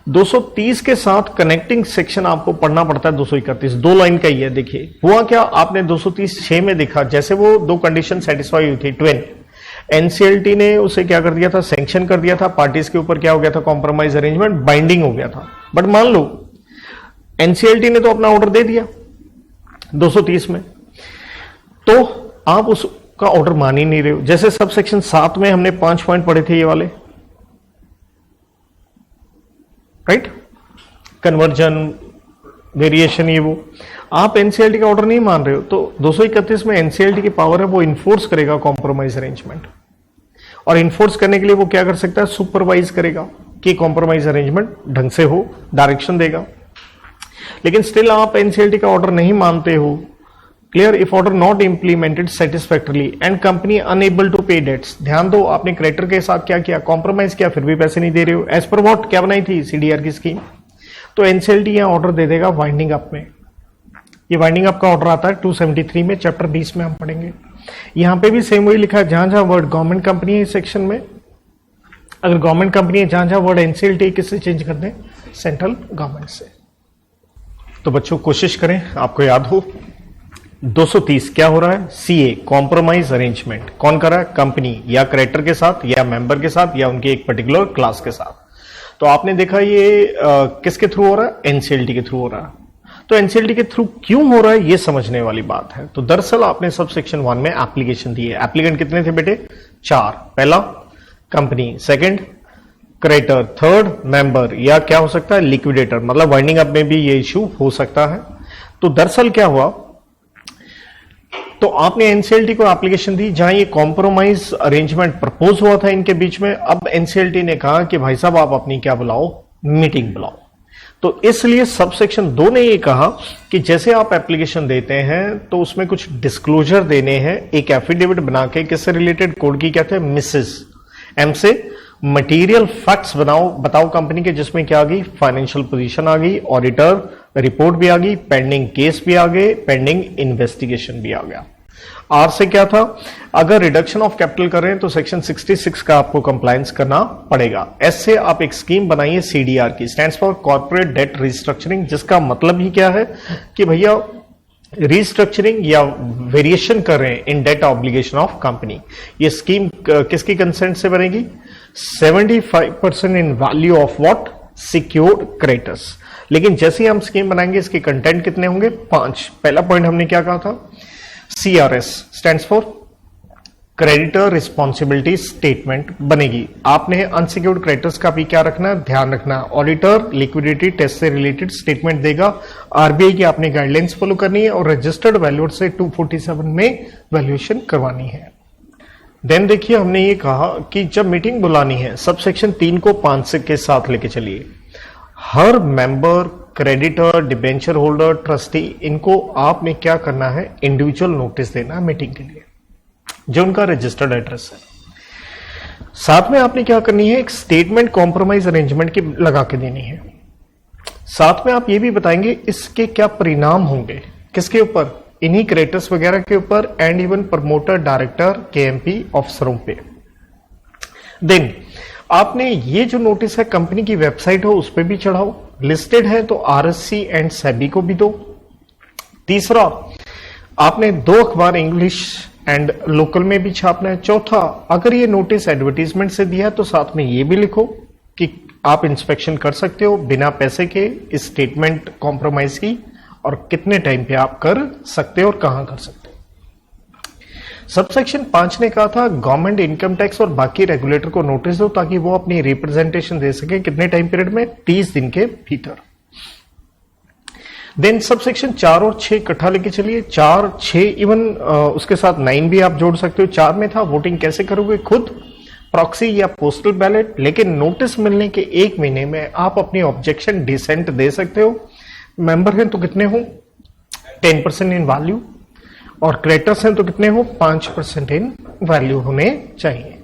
S1: 230 के साथ कनेक्टिंग सेक्शन आपको पढ़ना पड़ता है 231, 2 लाइन का ही है। देखिए हुआ क्या, आपने 230(6) में देखा, जैसे वो 2 कंडीशन सेटिस्फाई हुई थी, ट्विन, एनसीएलटी ने उसे क्या कर दिया था? सैंक्शन कर दिया था। पार्टीज के ऊपर क्या हो गया था? कॉम्प्रोमाइज अरेंजमेंट, बाइंडिंग हो गया था। बट मान लो एनसीएलटी ने तो अपना ऑर्डर दे दिया 230 में, तो आप उसका ऑर्डर मान ही नहीं रहे हो। जैसे सब सेक्शन 7 में हमने 5 पॉइंट पढ़े थे, ये वाले, राइट, कन्वर्जन, वेरिएशन, ये वो, आप एनसीएलटी का ऑर्डर नहीं मान रहे हो, तो 231 में एनसीएलटी की पावर है, वो इन्फोर्स करेगा कॉम्प्रोमाइज अरेंजमेंट। और इन्फोर्स करने के लिए वो क्या कर सकता है? सुपरवाइज करेगा कि कॉम्प्रोमाइज अरेंजमेंट ढंग से हो, डायरेक्शन देगा। लेकिन स्टिल आप एनसीएलटी का ऑर्डर नहीं मानते हो, clear, if order not implemented satisfactorily and company unable to pay debts. ध्यान दो, आपने क्रेडिटर के साथ क्या किया? कॉम्प्रोमाइज किया, फिर भी पैसे नहीं दे रहे हो। एज पर व्हाट, क्या बनाई थी? सीडीआर की स्कीम। तो एनसीएलटी यहां ऑर्डर दे देगा वाइंडिंग अप में। ये वाइंडिंग अप का ऑर्डर आता है 273 में, चैप्टर 20 में हम पढ़ेंगे। यहां पे भी सेम वही लिखा है, जहां जहां वर्ड गवर्नमेंट कंपनी है इस सेक्शन में, अगर गवर्नमेंट कंपनी है, जहां जहां वर्ड एनसीएलटी किससे चेंज कर दें? सेंट्रल गवर्नमेंट से। तो बच्चों कोशिश करें आपको याद हो। 230 क्या हो रहा है? CA, compromise arrangement. कौन कर रहा है? कंपनी या क्रेडिटर के साथ या मेंबर के साथ या उनके एक पर्टिकुलर क्लास के साथ। तो आपने देखा ये किसके थ्रू हो रहा है? एनसीएलटी के थ्रू हो रहा है। तो एनसीएलटी के थ्रू क्यों हो रहा है ये समझने वाली बात है। तो दरअसल आपने सब सेक्शन 1 में एप्लीकेशन दी है। एप्लीकेंट कितने थे बेटे? 4। पहला company, second creditor, third member, या क्या हो सकता है? लिक्विडेटर। मतलब वाइंडिंग अप में भी ये इश्यू हो सकता है। तो दरअसल क्या हुआ, तो आपने एनसीएलटी को एप्लीकेशन दी जहां ये कॉम्प्रोमाइज अरेंजमेंट प्रपोज हुआ था इनके बीच में। अब एनसीएलटी ने कहा कि भाई साहब आप अपनी क्या बुलाओ? मीटिंग बुलाओ। तो इसलिए सब सेक्शन 2 ने ये कहा कि जैसे आप एप्लीकेशन देते हैं तो उसमें कुछ डिस्क्लोजर देने हैं, एक एफिडेविट बना के, किससे रिलेटेड? कोड की कहते हैं मिसेस, एम से मटेरियल फैक्ट्स बनाओ, बताओ कंपनी के, जिसमें क्या आ गई? फाइनेंशियल पोजीशन आ गई, ऑडिटर रिपोर्ट भी आ गई, पेंडिंग केस भी आ गए, पेंडिंग इन्वेस्टिगेशन भी आ गया। आर से क्या था? अगर रिडक्शन ऑफ कैपिटल कर रहे हैं तो सेक्शन 66 का आपको कंप्लायंस करना पड़ेगा। एस से आप एक स्कीम बनाइए सीडीआर की, stands for corporate debt restructuring, जिसका मतलब ही क्या है कि भैया रिस्ट्रक्चरिंग या वेरिएशन कर रहे हैं in debt obligation of company. ये स्कीम किसकी कंसेंट से बनेगी? 75% in value of what? Secured creditors. लेकिन जैसे ही हम स्कीम बनाएंगे इसके कंटेंट कितने होंगे? 5। पहला पॉइंट हमने क्या कहा था? CRS stands for creditor responsibility statement बनेगी। आपने अनसिक्योर्ड क्रेडिटर्स का भी क्या रखना? ध्यान रखना। ऑडिटर लिक्विडिटी टेस्ट से रिलेटेड स्टेटमेंट देगा। आरबीआई की आपने गाइडलाइंस फॉलो करनी है और रजिस्टर्ड वैल्यूएट से 247 में वैल्यूएशन करवानी है। देन देखिए हमने ये कहा कि जब मीटिंग बुलानी है, सब सेक्शन 3 को 5 के साथ लेके चलिए। हर member, creditor, debenture holder, trustee, इनको आपने क्या करना है? इंडिविजुअल नोटिस देना है मीटिंग के लिए, जो उनका रजिस्टर्ड एड्रेस है। साथ में आपने क्या करनी है? एक स्टेटमेंट कॉम्प्रोमाइज अरेंजमेंट की लगा के देनी है। साथ में आप ये भी बताएंगे इसके क्या परिणाम होंगे, किसके ऊपर? इन्हीं क्रेडिटर्स वगैरह के ऊपर and even promoter, director, KMP अफसरों पे। देन आपने ये जो नोटिस है कंपनी की वेबसाइट हो उस पर भी चढ़ाओ, लिस्टेड है तो आरएससी एंड सेबी को भी दो। तीसरा, आपने 2 अखबार इंग्लिश एंड लोकल में भी छापना है। चौथा, अगर ये नोटिस एडवर्टीजमेंट से दिया है तो साथ में ये भी लिखो कि आप इंस्पेक्शन कर सकते हो बिना पैसे के इस स्टेटमेंट कॉम्प्रोमाइज की, और कितने टाइम पे आप कर सकते हो और कहां कर सकते हो। सबसेक्शन 5 ने कहा था गवर्नमेंट इनकम टैक्स और बाकी रेगुलेटर को नोटिस दो ताकि वो अपनी रिप्रेजेंटेशन दे सके कितने टाइम पीरियड में, 30 दिन के भीतर। देन सबसेक्शन 4 और 6 इकट्ठा लेके चलिए, 4, 6 इवन उसके साथ 9 भी आप जोड़ सकते हो। 4 में था वोटिंग कैसे करोगे, खुद प्रॉक्सी या पोस्टल बैलेट, लेकिन नोटिस मिलने के 1 महीने में आप अपनी ऑब्जेक्शन डिसेंट दे सकते हो। मेंबर हैं तो कितने हो, 10% इन वैल्यू, और क्रेडिटर्स हैं तो कितने हो, 5% इन वैल्यू होने चाहिए।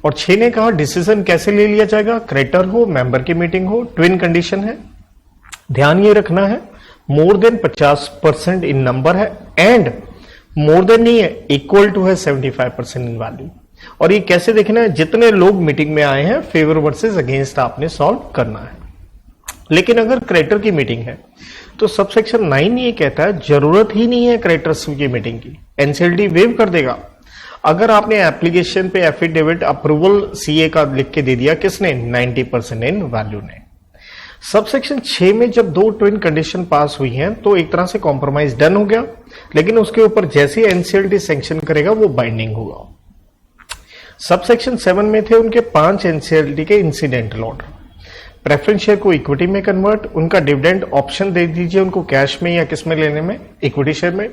S1: और 6 ने कहा डिसीजन कैसे ले लिया जाएगा, क्रेडिटर हो, मेंबर की मीटिंग हो, ट्विन कंडीशन है, ध्यान ये रखना है मोर देन 50% इन नंबर है एंड मोर देन नहीं है, इक्वल टू है 75% इन वैल्यू। और ये कैसे देखना है, जितने लोग मीटिंग में आए हैं फेवर वर्सेस अगेंस्ट आपने सॉल्व करना है। लेकिन अगर क्रेडिटर की मीटिंग है तो सबसेक्शन 9 ये कहता है जरूरत ही नहीं है क्रेडिटर्स की मीटिंग की, एनसीएलटी वेव कर देगा। अगर आपने एप्लीकेशन पे एफिडेविट अप्रूवल सीए का लिख के दे दिया, किसने, 90% इन वैल्यू ने। सबसेक्शन 6 में जब 2 ट्विन कंडीशन पास हुई हैं तो एक तरह से कॉम्प्रोमाइज डन हो गया, लेकिन उसके ऊपर जैसे एनसीएलटी सैंक्शन करेगा वो बाइंडिंग होगा। सबसेक्शन 7 में थे उनके 5 एनसीएलटी के इंसिडेंटल ऑर्डर, प्रेफरेंस शेयर को इक्विटी में कन्वर्ट, उनका डिविडेंड ऑप्शन दे दीजिए उनको कैश में या किस में लेने में, इक्विटी शेयर में।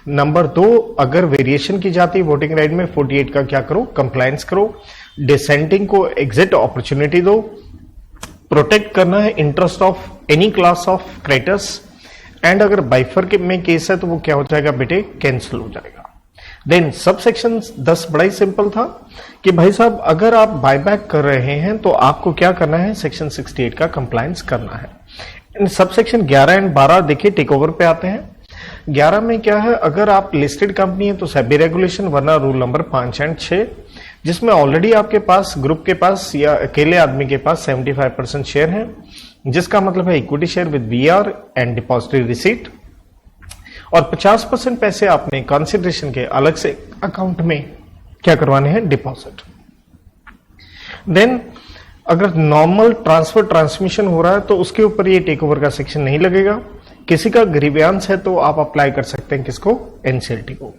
S1: नंबर 2, अगर वेरिएशन की जाती है वोटिंग राइट में 48 का क्या करो, कंप्लायंस करो, डिसेंटिंग को एग्जिट अपॉर्चुनिटी दो, प्रोटेक्ट करना है interest of any class of creditors, and अगर बाइफर के में केस है तो वो क्या हो जाएगा बेटे, कैंसिल हो जाएगा। देन सबसेक्शन 10 बड़ा ही सिंपल था कि भाई साहब अगर आप बायबैक कर रहे हैं तो आपको क्या करना है, सेक्शन 68 का कंप्लायंस करना है। सबसेक्शन 11 एंड 12 देखिए टेक ओवर पे आते हैं। 11 में क्या है, अगर आप लिस्टेड कंपनी है तो सेबी रेगुलेशन, वरना रूल नंबर 5 एंड 6, जिसमें ऑलरेडी आपके पास ग्रुप के पास या अकेले आदमी के पास 75% शेयर है, जिसका मतलब है equity share with VR and depository receipt, और 50% पैसे आपने कंसिडरेशन के अलग से अकाउंट में क्या करवाने हैं, डिपॉजिट। देन अगर नॉर्मल ट्रांसफर ट्रांसमिशन हो रहा है तो उसके ऊपर ये टेक ओवर का सेक्शन नहीं लगेगा। किसी का ग्रीवियांस है तो आप अप्लाई कर सकते हैं किसको, एनसीएलटी को।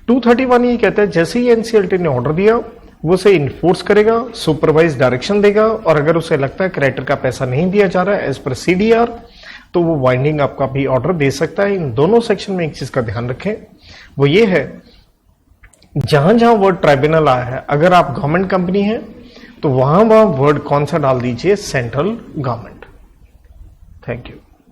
S1: 231 ये कहता है जैसे ही एनसीएलटी ने ऑर्डर दिया वो उसे इन्फोर्स करेगा, सुपरवाइज डायरेक्शन देगा, और अगर उसे लगता है क्रेडिटर का पैसा नहीं दिया जा रहा है एज पर सीडीआर तो वो वाइंडिंग आपका भी ऑर्डर दे सकता है। इन दोनों सेक्शन में एक चीज का ध्यान रखें, वो ये है जहां जहां वर्ड ट्राइब्यूनल आया है, अगर आप गवर्नमेंट कंपनी है तो वहां वर्ड कौन सा डाल दीजिए, सेंट्रल गवर्नमेंट। Thank you.